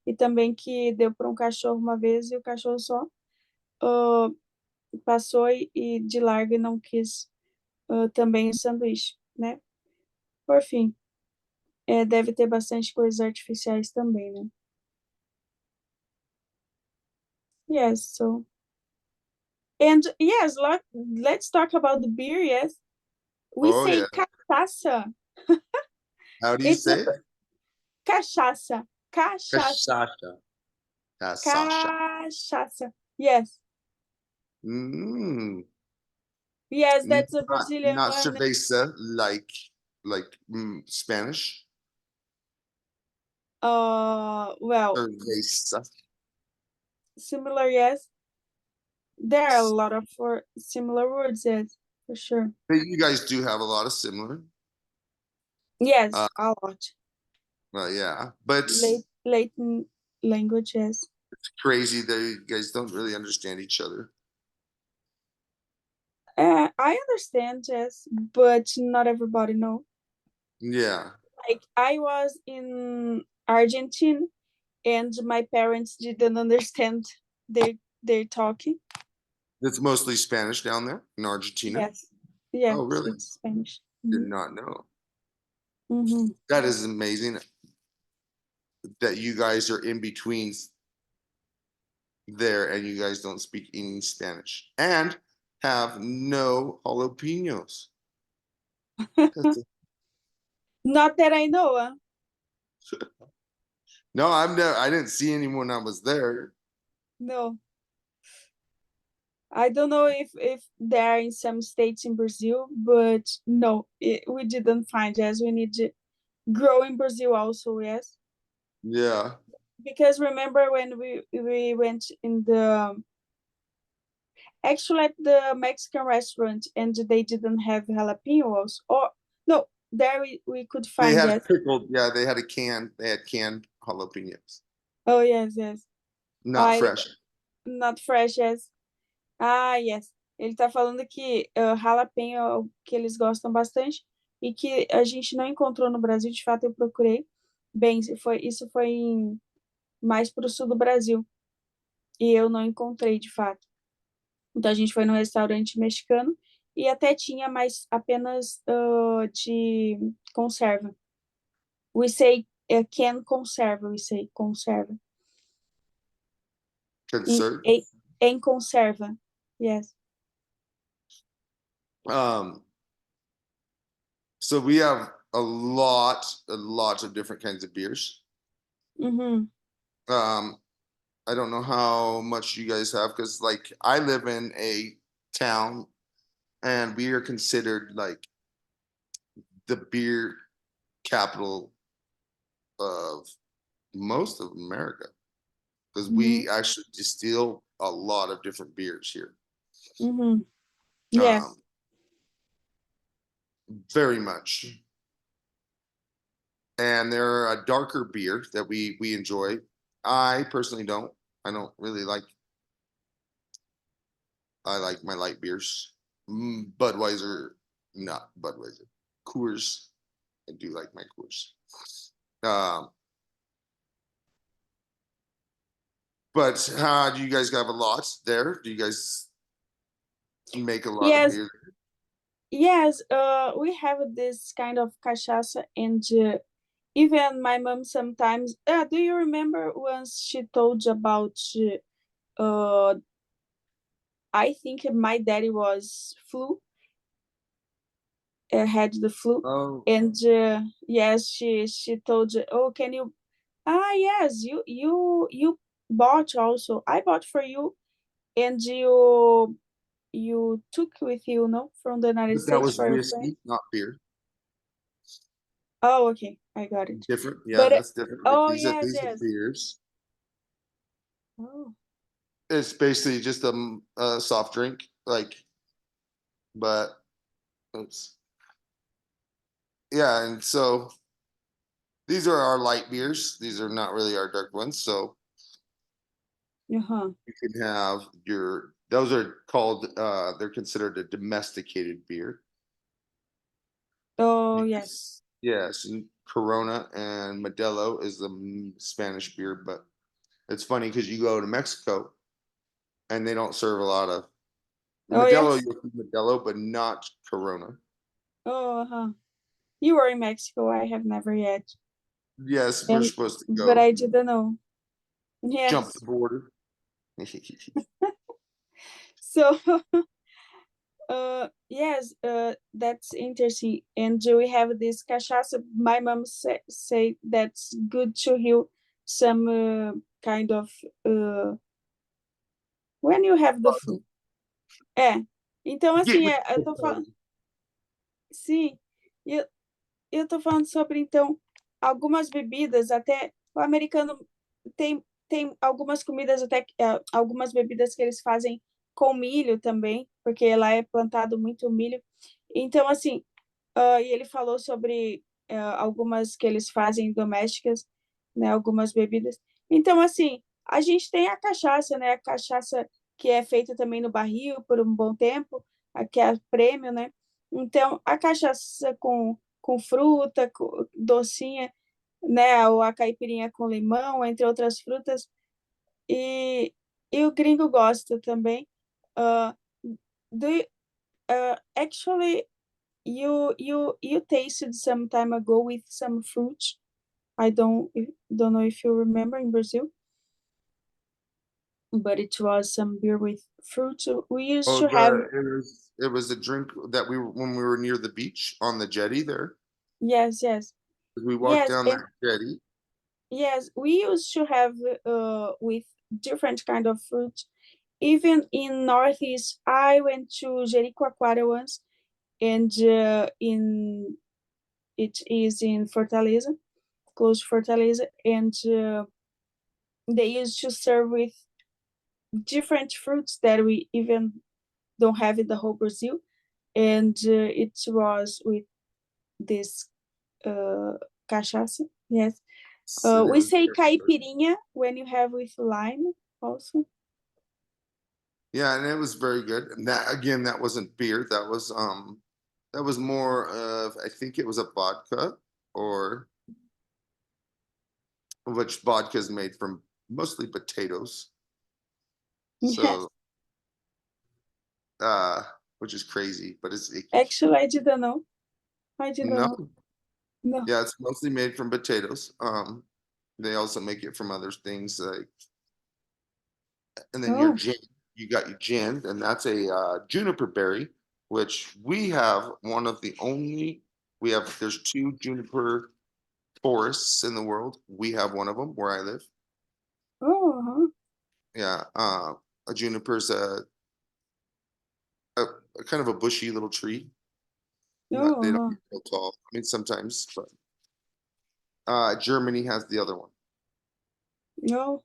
E também que deu para um cachorro uma vez e o cachorro só passou e de largo e não quis também o sanduíche, né? Por fim, deve ter bastante coisas artificiais também, né? Yes, so. And yes, let's talk about the beer, yes. We Oh yeah. say cachaça. How do you It's a say it? cachaça. Cachaça. Kashasha. Kasasha. Cachaça. Yes. Mm. Yes, Not that's a Brazilian not one. cerveza like Spanish. Well, Cerveza. similar, yes. There are a lot of similar words, yes, for sure. You guys do have a lot of similar. Yes, Uh, a lot. yeah, but Latin languages. it's crazy that you guys don't really understand each other. I understand, yes, but not everybody know. Yeah. Like I was in Argentina and my parents didn't understand their talking. It's mostly Spanish down there in Argentina? Yes. Yes, Oh, really? it's Spanish. Did not know. Mhm. That is amazing that you guys are in between there and you guys don't speak any Spanish and have no jalapenos. That's Not that I know. no, I didn't see anyone that was there. No. I don't know if there are in some states in Brazil, but no, we didn't find. Yes, we need to grow in Brazil also. Yes, Yeah. because remember when we went in the actually at the Mexican restaurant and they didn't have jalapenos, or no, there we could They find. had Yes. pickled, yeah, they had canned jalapenos. Oh yes, yes. Not I fresh. not fresh. Yes. Ah, yes. Ele tá falando que jalapeno é o que eles gostam bastante e que a gente não encontrou no Brasil. De fato, eu procurei. Bem, isso foi mais para o sul do Brasil e eu não encontrei, de fato. Então, a gente foi num restaurante mexicano e até tinha, mas apenas de conserva. We say can conserva, we say conserva. Concert. Em conserva, yes. So we have a lot of different kinds of beers. Uhum. I don't know how much you guys have because like I live in a town and we are considered like the beer capital of most of America because Uhum. we actually distill a lot of different beers here. Uhum. Yes. Very much. And they're a darker beer that we enjoy. I personally don't. I don't really like. I like my light beers. Budweiser, not Budweiser. Coors. I do like my Coors. But do you guys have a lot there? Do you guys make a lot of Yes, beer? yes, we have this kind of cachaça, and even my mom sometimes. Do you remember once she told you about? Uh, I think my daddy was flu, had the flu, Oh, and yes, she told you, oh, can you? Ah, yes, you bought also. I bought for you, and you took with you, no, from the United but that States was for your friend. whiskey, not beer. Oh, okay, I got it. Different. Yeah, But that's different. Like oh yes, these are yes. beers. Oh. It's basically just a soft drink, like, but oops. Yeah, and so these are our light beers. These are not really our dark ones. So Uh-huh. you can have your those are called they're considered a domesticated beer. Oh yes. Yes, and Corona and Modelo is the Spanish beer, but it's funny because you go to Mexico and they don't serve a lot of Oh Modelo. yes. You'll see Modelo, but not Corona. Oh, uh-huh. You were in Mexico. I have never yet. Yes, we're And supposed to but go I didn't know. jump Yes. the border. So yes, that's interesting. And we have this cachaça. My mom say that's good to heal some kind of when you have the flu. É. Então, Get assim, with eu the tô falando. party. Sim, eu tô falando sobre, então, algumas bebidas, até o americano tem algumas comidas, até algumas bebidas que eles fazem com milho também, porque lá é plantado muito milho. Então, assim, e ele falou sobre algumas que eles fazem domésticas, né, algumas bebidas. Então, assim, a gente tem a cachaça, né, a cachaça que é feita também no barril por um bom tempo, que é a prêmio, né? Então, a cachaça com fruta, docinha, né? Ou a caipirinha com limão, entre outras frutas. E o gringo gosta também. Uh, do you, actually, you tasted some time ago with some fruit. I don't know if you remember in Brazil, but it was some beer with fruit. We used Oh, to have. it was a drink that when we were near the beach on the jetty there. Yes, yes, We walked yes, down and that jetty. yes, we used to have with different kind of fruit. Even in Northeast, I went to Jericoacoara once, and in it is in Fortaleza, close to Fortaleza, and they used to serve with different fruits that we even don't have in the whole Brazil, and it was with this cachaça. Yes, And it we was say very good. caipirinha when you have with lime also. Yeah, and it was very good. And that again, that wasn't beer. That was more of, I think it was a vodka, or which vodka is made from mostly potatoes. Yes, So uh which is crazy, but it's icky. actually, I didn't know. I didn't No, know. No. yeah, it's mostly made from potatoes. They also make it from other things like, and then your Oh, gin, you got your gin, and that's a juniper berry, which we have one of the only, there's two juniper forests in the world. We have one of them where I live. oh, uh-huh. Yeah, a juniper is a kind of a bushy little tree. Not, they don't Oh, get real tall. I mean, sometimes, but Germany has the other one, no,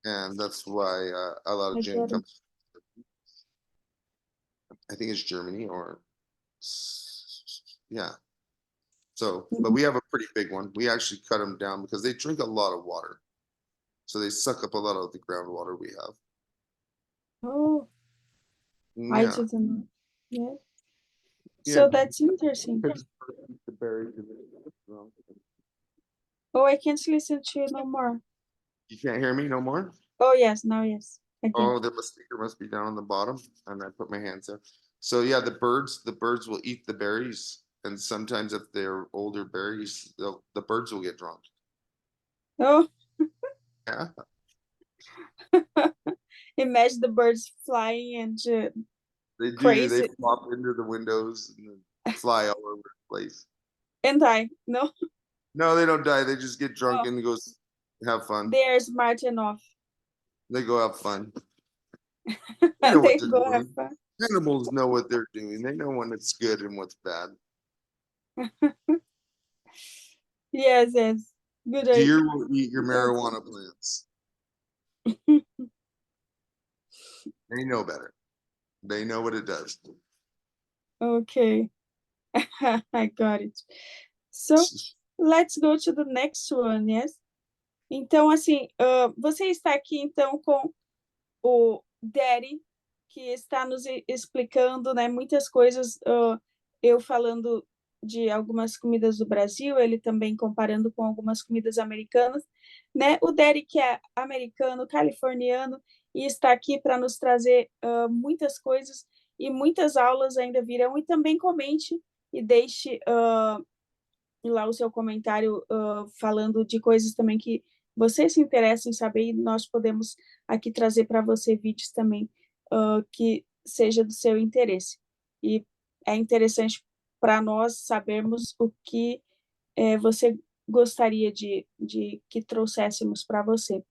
and that's why a lot of I gin get it. comes. I think it's Germany or yeah. So, but Mhm. we have a pretty big one. We actually cut them down because they drink a lot of water, so they suck up a lot of the groundwater we have. Oh, I Yeah, didn't know. Yeah. yeah. So that's interesting. The berries. Oh, I can't listen to you no more. You can't hear me no more. Oh, yes, now yes, again. Oh, the speaker must be down on the bottom, and I put my hands there. So yeah, the birds will eat the berries, and sometimes if they're older berries, the birds will get drunk. Oh, Yeah, imagine the birds flying and they do. They crazy flop into the windows and then fly all over the place. and die. No, No, they don't die. They just get drunk oh, and go have fun. they're smart enough. They go have fun. They know what They they're go have doing. fun. Animals know what they're doing. They know when it's good and what's bad. Yes, yes. Good. Deer will eat your That's marijuana plants. They know better. They know what it does. okay. I got it. So let's go to the next one, yes? Então, assim, você está aqui, então, com o Daddy, que está nos explicando, né, muitas coisas, eu falando de algumas comidas do Brasil, ele também comparando com algumas comidas americanas, né? O Daddy, que é americano, californiano, e está aqui para nos trazer muitas coisas, e muitas aulas ainda virão, e também comente e deixe lá o seu comentário falando de coisas também que você se interessa em saber, e nós podemos aqui trazer para você vídeos também que seja do seu interesse. E é interessante para nós sabermos o que você gostaria de que trouxéssemos para você.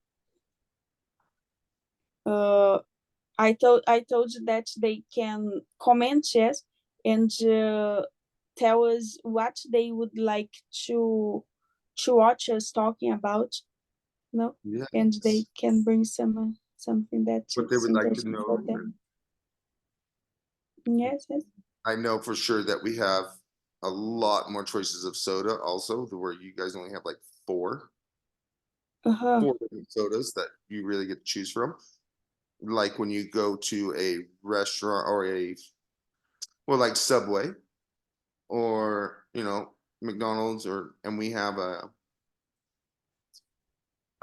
I told you that they can comment, yes, and tell us what they would like to watch us talking about, no, and they Yes. can bring something that What they is would like to interesting for know. them. Yes, yes. I know for sure that we have a lot more choices of soda also, where you guys only have like four, Uh-huh. four different sodas that you really get to choose from. Like when you go to a restaurant or well, like Subway or, McDonald's, and we have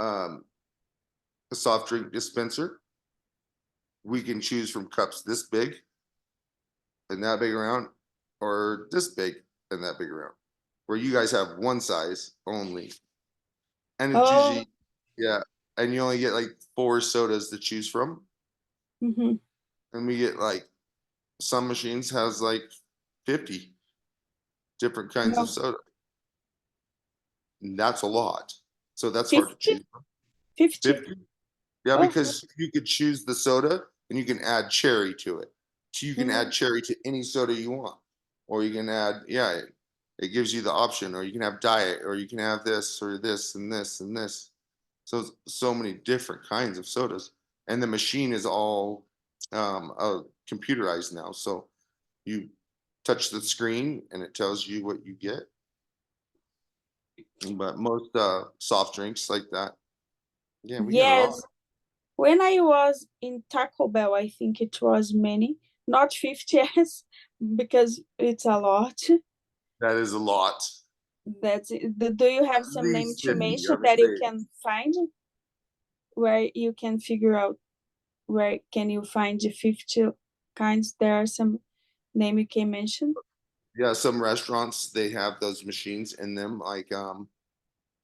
a soft drink dispenser. We can choose from cups this big and that big around, or this big and that big around, where you guys have one size only. And it's Oh, usually, yeah, and you only get like 4 sodas to choose from. mm-hmm. And we get like some machines has like 50 different kinds of No, soda. And that's a lot. So that's hard to 50? choose. 50. 50? Yeah, Oh, because you could choose the soda and you can add cherry to it. So you can add mm, cherry to any soda you want. Or you can add, yeah, it gives you the option, or you can have diet, or you can have this or this and this and this. So many different kinds of sodas. And the machine is all computerized now. So you touch the screen and it tells you what you get. But most soft drinks like that, yeah, we get a lot. yes. When I was in Taco Bell, I think it was many, not 50, yes, because it's a lot. That is a lot. That's it. Do you have At some name least to in the mention United that you States. can find where you can figure out where can you find the 50 kinds? There are some name you can mention? Yeah, some restaurants they have those machines in them. Like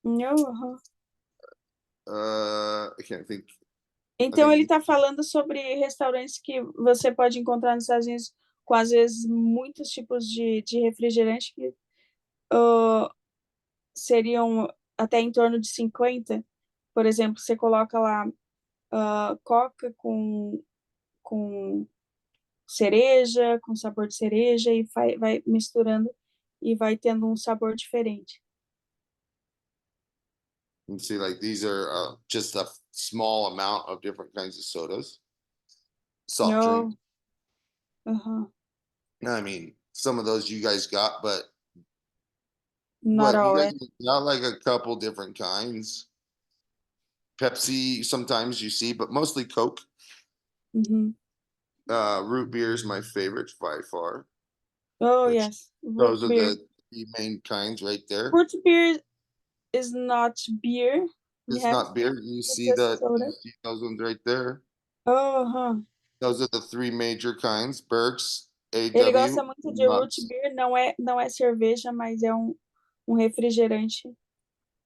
No, I can't think. I Então, ele think está falando sobre restaurantes que você pode encontrar nos Estados Unidos com, às vezes, muitos tipos de refrigerante que ah, seriam até em torno de 50. Por exemplo, você coloca lá Coca com cereja, com sabor de cereja, e vai misturando e vai tendo um sabor diferente. you see, like these are just a small amount of different kinds of sodas, soft drink. No, uh-huh. I mean, some of those you guys got, but Not what you all. guys got like a couple different kinds. Pepsi sometimes you see, but mostly Coke. Mhm. Root beer is my favorite by far, Oh, which yes, root those are beer. the main kinds right there. Root beer is not beer. It's Yes, not beer. it's just You soda. see those ones right there. Oh, Those are the 3 major kinds: Berks, ele AW, gosta muito and de root Mugs. beer, não é cerveja, mas é um refrigerante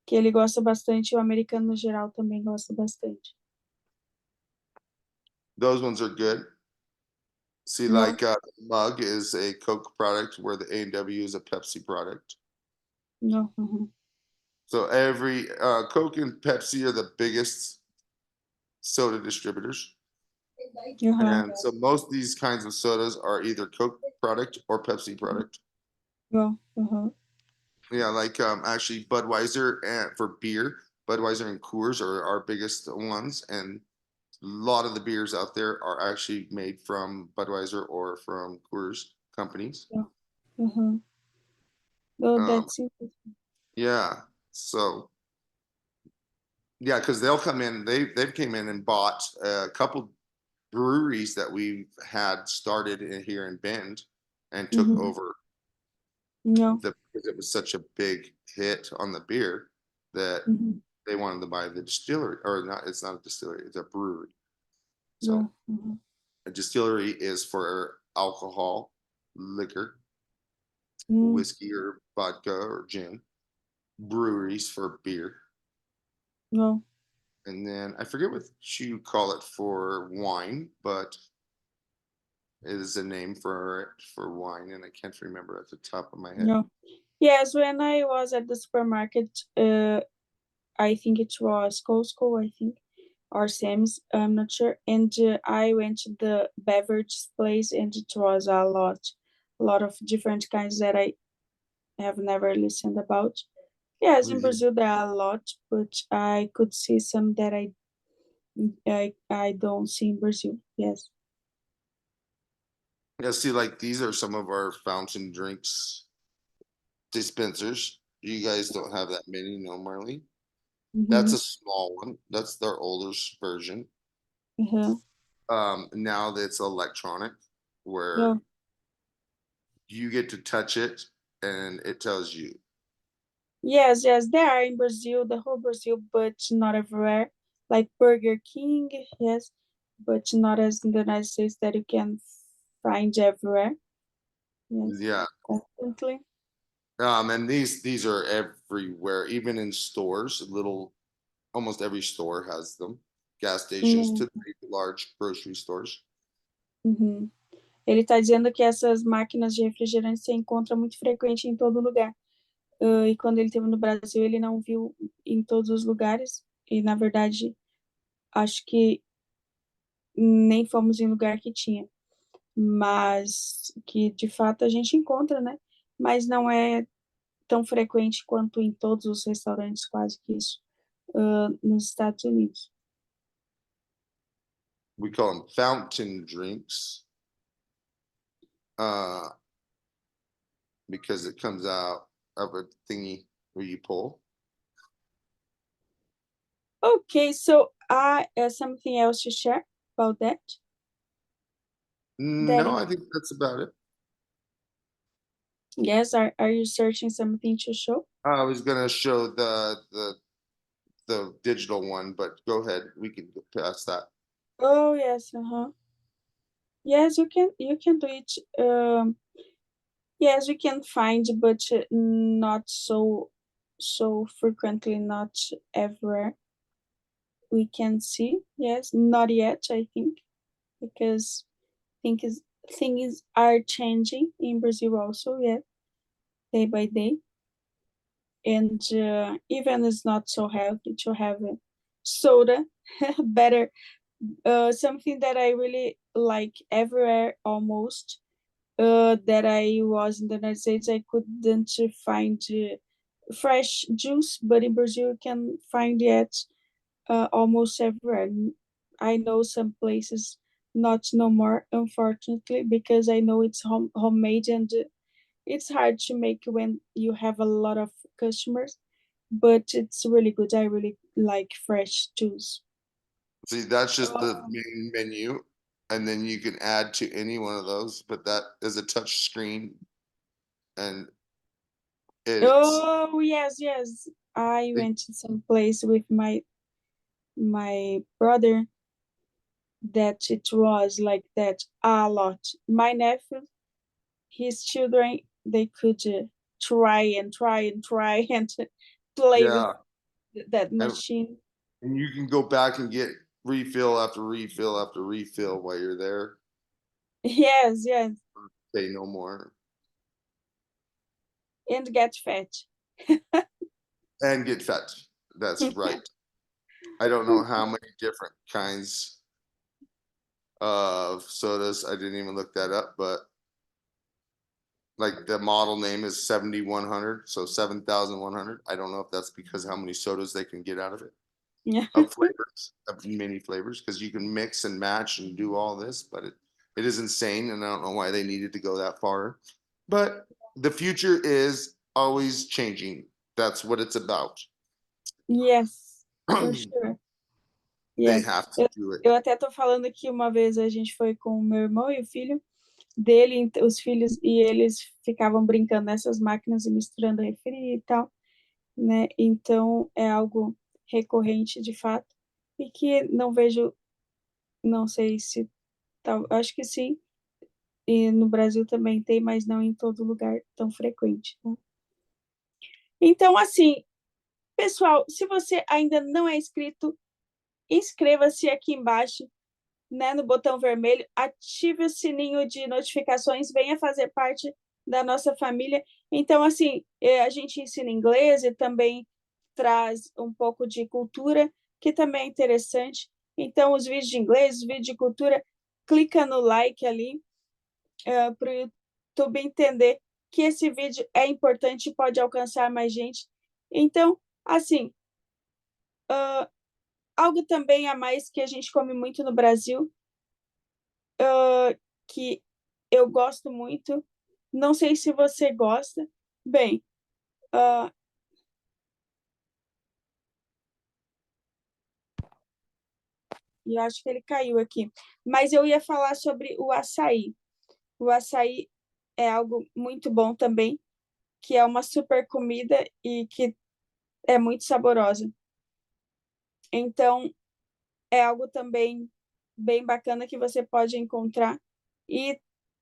que ele gosta bastante, o americano no geral também gosta bastante. Those ones are good. See, No, like Mug is a Coke product, where the A&W is a Pepsi product. no. Uh-huh. So every Coke and Pepsi are the biggest soda distributors. Uh-huh. And so most of these kinds of sodas are either Coke product or Pepsi product. No, uh-huh. Yeah, like actually Budweiser and for beer, Budweiser and Coors are our biggest ones, and a lot of the beers out there are actually made from Budweiser or from Coors companies. No, uh-huh. No, Um, that's interesting. yeah, so yeah, because they'll come in, they've came in and bought a couple breweries that we've had started here in Bend and took Mm-hmm. over No, the because it was such a big hit on the beer that mm-hmm. they wanted to buy the distillery, or not. It's not a distillery; it's a brewery. So No, uh-huh. a distillery is for alcohol, liquor, Mm, whiskey or vodka or gin. Breweries for beer, no, and then I forget what you call it for wine, but it is a name for wine, and I can't remember at the top of my head. no. Yes, when I was at the supermarket, I think it was Costco, I think, or Sam's, I'm not sure. And I went to the beverage place, and it was a lot of different kinds that I have never listened about. Yes, in Yeah, Brazil there are a lot, but I could see some that I don't see in Brazil. Yes. yeah. See, like these are some of our fountain drinks dispensers. You guys don't have that many normally. That's Mm-hmm. a small one. That's their older version. Uh-huh. Now that's electronic, where No. you get to touch it and it tells you. Yes, yes, there are in Brazil, the whole Brazil, but not everywhere. Like Burger King, yes, but not as in the United States that you can find everywhere. Yes, Yeah. constantly. And these are everywhere, even in stores. Little, almost every store has them. Gas stations Yeah. to the large grocery stores. Uhum. Ele está dizendo que essas máquinas de refrigerante se encontram muito frequente em todo lugar. E quando ele esteve no Brasil, ele não viu em todos os lugares. E, na verdade, acho que nem fomos em lugar que tinha. Mas que, de fato, a gente encontra, né? Mas não é tão frequente quanto em todos os restaurantes, quase que isso, nos Estados Unidos. We call them fountain drinks, uh, because it comes out of a thingy where you pull. Okay, so something else to share about that? No, I think that's about it. Yes, are you searching something to show? I was gonna show the digital one, but go ahead. We can go past that. Oh, yes, uh-huh. Yes, you can do it. Yes, we can find, but not so frequently, not everywhere. We can see. Yes, not yet, I think, because things things are changing in Brazil also, yeah, day by day. And even it's not so healthy to have a soda, better. Something that I really like everywhere almost, that I was in the United States, I couldn't find fresh juice, but in Brazil you can find it almost everywhere. I know some places not no more, unfortunately, because I know it's homemade and it's hard to make when you have a lot of customers, but it's really good. I really like fresh juice. See, that's just the Oh, main menu, and then you can add to any one of those, but that is a touch screen, and it's oh yes, yes. I went to some place with my brother that it was like that a lot. My nephew, his children, they could try and try and try and play with yeah, that and, machine. and you can go back and get refill after refill after refill while you're there. Yes, yes, Say no more. and get fat. And get fed. That's right. I don't know how many different kinds of sodas. I didn't even look that up, but like the model name is 7100, so 7100. I don't know if that's because how many sodas they can get out of it, Yeah. of flavors, of many flavors, because you can mix and match and do all this, but it is insane, and I don't know why they needed to go that far. But the future is always changing. That's what it's about. Yes, for sure. They Yes. have to Eu, do it. eu até tô falando que uma vez a gente foi com o meu irmão e o filho dele, os filhos, e eles ficavam brincando nessas máquinas e misturando refri e tal, né? Então é algo recorrente de fato, e que não vejo, não sei se tal, acho que sim, e no Brasil também tem, mas não em todo lugar tão frequente, né? Então, assim, pessoal, se você ainda não é inscrito, inscreva-se aqui embaixo, né, no botão vermelho, ative o sininho de notificações, venha fazer parte da nossa família. Então, assim, a gente ensina inglês e também traz um pouco de cultura, que também é interessante. Então, os vídeos de inglês, os vídeos de cultura, clica no like ali, para o YouTube entender que esse vídeo é importante e pode alcançar mais gente. Então, assim, algo também a mais que a gente come muito no Brasil, que eu gosto muito, não sei se você gosta. Bem, eu acho que ele caiu aqui, mas eu ia falar sobre o açaí. O açaí é algo muito bom também, que é uma super comida e que é muito saborosa. Então, é algo também bem bacana que você pode encontrar. E,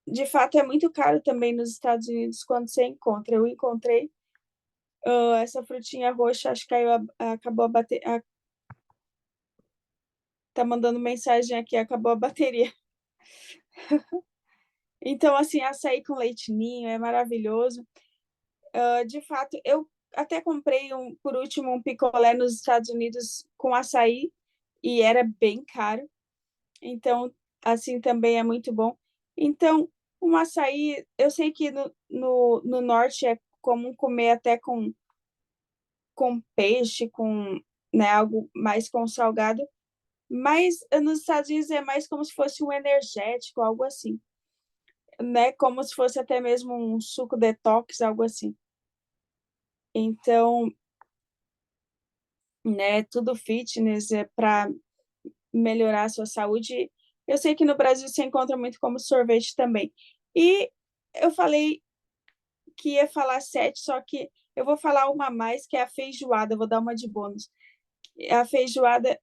de fato, é muito caro também nos Estados Unidos quando você encontra. Eu encontrei essa frutinha roxa, acho que caiu, acabou a bateria. Tá mandando mensagem aqui, acabou a bateria. Então, assim, açaí com leite ninho é maravilhoso. De fato, eu até comprei, por último, um picolé nos Estados Unidos com açaí e era bem caro. Então, assim, também é muito bom. Então, um açaí, eu sei que no norte é comum comer até com peixe, com, né, algo mais com salgado, mas nos Estados Unidos é mais como se fosse um energético, algo assim, né? Como se fosse até mesmo um suco detox, algo assim. Então, né, tudo fitness é para melhorar a sua saúde. Eu sei que no Brasil se encontra muito como sorvete também. E eu falei que ia falar 7, só que eu vou falar uma a mais, que é a feijoada, vou dar uma de bônus. A feijoada,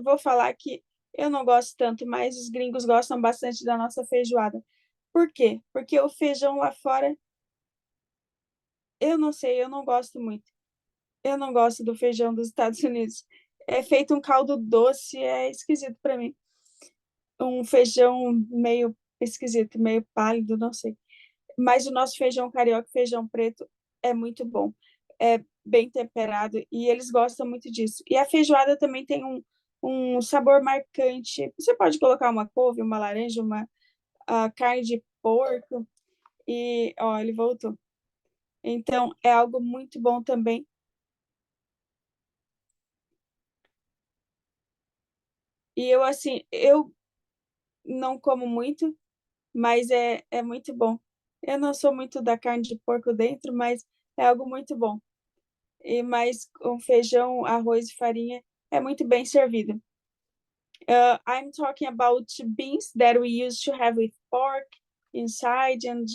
vou falar que eu não gosto tanto, mas os gringos gostam bastante da nossa feijoada. Por quê? Porque o feijão lá fora, eu não sei, eu não gosto muito. Eu não gosto do feijão dos Estados Unidos. É feito um caldo doce, é esquisito para mim. Um feijão meio esquisito, meio pálido, não sei. Mas o nosso feijão carioca, feijão preto, é muito bom. É bem temperado e eles gostam muito disso. E a feijoada também tem um sabor marcante. Você pode colocar uma couve, uma laranja, uma carne de porco e, ó, ele voltou. Então, é algo muito bom também. E eu, assim, eu não como muito, mas é muito bom. Eu não sou muito da carne de porco dentro, mas é algo muito bom. E mais com feijão, arroz e farinha é muito bem servido. I'm talking about beans that we used to have with pork inside and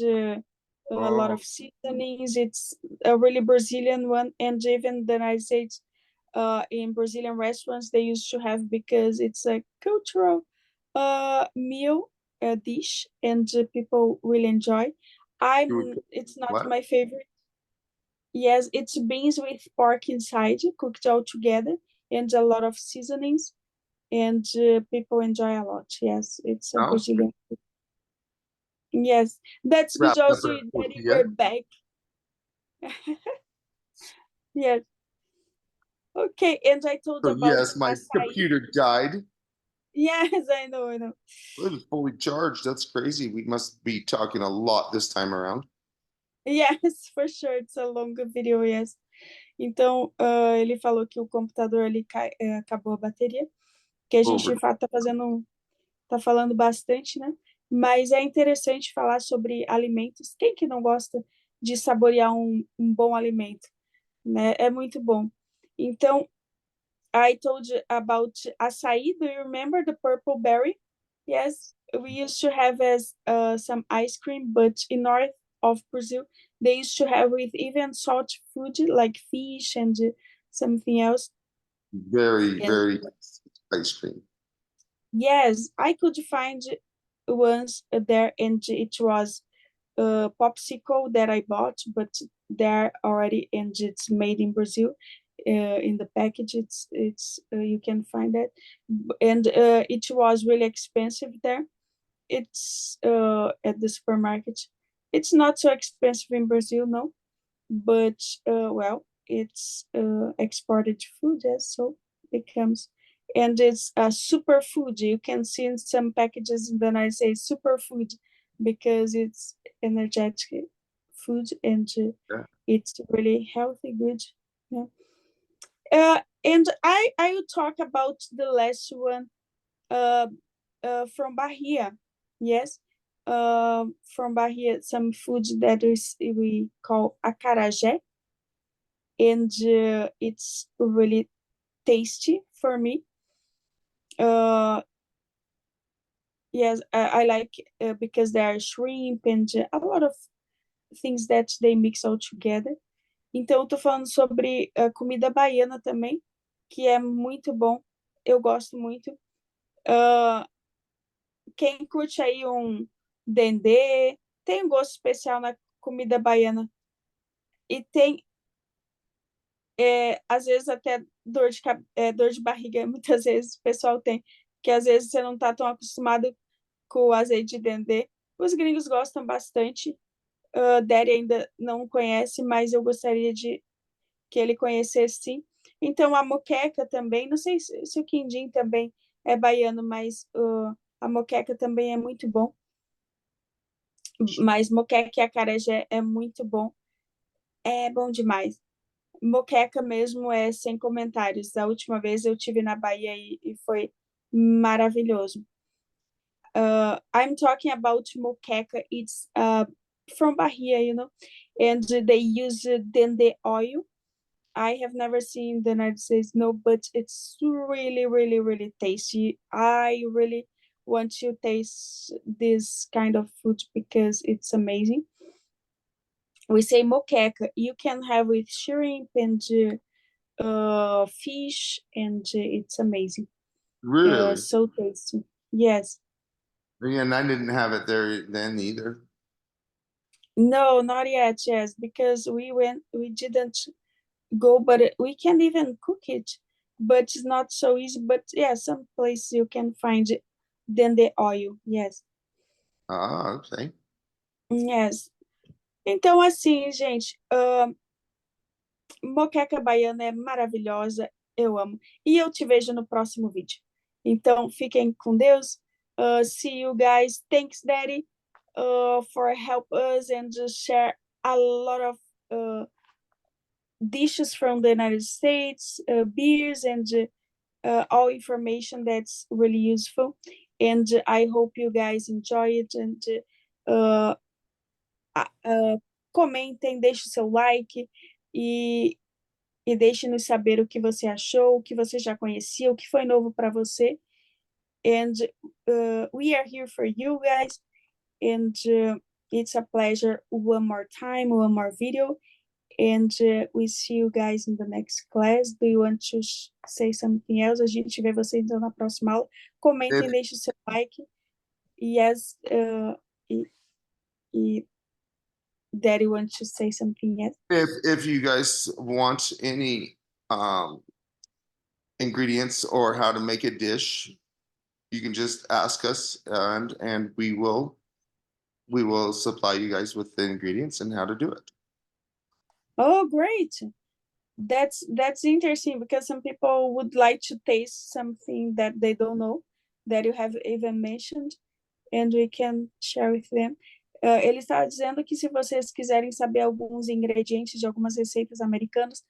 a lot Oh, of seasonings. It's a really Brazilian one, and even the United States, in Brazilian restaurants, they used to have because it's a cultural meal dish, and people really enjoy. you would, It's not what? my favorite. Yes, it's beans with pork inside, cooked all together, and a lot of seasonings, and people enjoy a lot. Yes, it's a No? Brazilian. Yes, that's good Wrapped up also in a that you tortilla? were back. Yes. Okay, and I told So about yes, my açaí. computer died. Yes, I know, I know. It was fully charged. That's crazy. We must be talking a lot this time around. Yes, for sure, it's a long video, yes. Então, ele falou que o computador ali acabou a bateria, que a gente de Over. fato tá falando bastante, né? Mas é interessante falar sobre alimentos. Quem que não gosta de saborear um bom alimento, né? É muito bom. Então, I told you about açaí. Do you remember the purple berry? Yes, we used to have as some ice cream, but in north of Brazil, they used to have with even salt food like fish and something else. Very, And very nice ice cream. yes, I could find once there, and it was a popsicle that I bought, but they're already and it's made in Brazil. In the package, it's you can find it, and it was really expensive there. It's at the supermarket. It's not so expensive in Brazil, no, but well, it's exported food, yes, so it comes, and it's a superfood. You can see in some packages in the United States superfood because it's energetic food and Yeah. it's really healthy, good. Yeah. And I will talk about the last one uh, from Bahia. Yes, from Bahia, some food that we call acarajé, and it's really tasty for me. Uh, yes, I like because there are shrimp and a lot of things that they mix all together. Então, eu tô falando sobre a comida baiana também, que é muito bom. Eu gosto muito. Quem curte aí um dendê, tem um gosto especial na comida baiana. E tem, às vezes, até dor de barriga, muitas vezes o pessoal tem, que às vezes você não tá tão acostumado com o azeite de dendê. Os gringos gostam bastante. Daddy ainda não conhece, mas eu gostaria de que ele conhecesse, sim. Então, a moqueca também, não sei se o quindim também é baiano, mas a moqueca também é muito bom. Mas moqueca e acarajé é muito bom. É bom demais. Moqueca mesmo é sem comentários. A última vez eu tive na Bahia e foi maravilhoso. I'm talking about moqueca. It's from Bahia, and they use dendê oil. I have never seen in the United States, no, but it's really, really, really tasty. I really want to taste this kind of food because it's amazing. We say moqueca. You can have with shrimp and fish, and it's amazing. Really? So tasty. Yes. And I didn't have it there then either. No, not yet, yes, because we didn't go, but we can even cook it, but it's not so easy. But yeah, some places you can find it, then the oil, yes. Ah, okay. Yes. Então, assim, gente, moqueca baiana é maravilhosa, eu amo. E eu te vejo no próximo vídeo. Então, fiquem com Deus. See you guys. Thanks, Daddy, for help us and just share a lot of dishes from the United States, beers, and all information that's really useful. And I hope you guys enjoy it. And comentem, deixe o seu like e deixe-nos saber o que você achou, o que você já conhecia, o que foi novo para você. And we are here for you guys. And it's a pleasure one more time, one more video. And we see you guys in the next class. Do you want to say something else? A gente vê vocês então na próxima aula. Comentem, If deixem o seu like. Yes, Daddy wants to say something else. if you guys want any ingredients or how to make a dish, you can just ask us and we will supply you guys with the ingredients and how to do it. Oh, great. That's interesting because some people would like to taste something that they don't know, that you have even mentioned, and we can share with them. Ele estava dizendo que se vocês quiserem saber alguns ingredientes de algumas receitas americanas,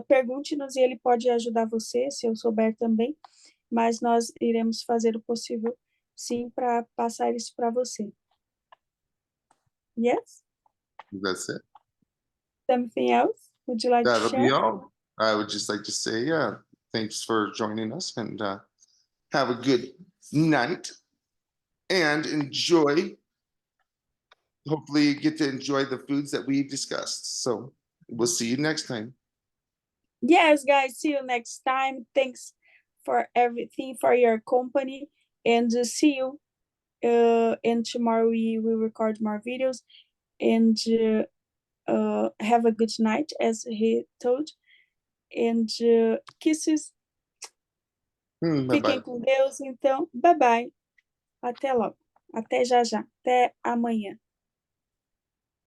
pergunte-nos e ele pode ajudar você, se eu souber também, mas nós iremos fazer o possível, sim, para passar isso para você. Yes? That's it. Something else? Would you like to That'll share? be all. I would just like to say, thanks for joining us and have a good night and enjoy. Hopefully you get to enjoy the foods that we discussed. So we'll see you next time. Yes, guys, see you next time. Thanks for everything, for your company, and see you. And tomorrow we will record more videos, and have a good night, as he told. And kisses. Bye-bye. Fiquem com Deus, então. Bye bye. Até logo. Até já já. Até amanhã.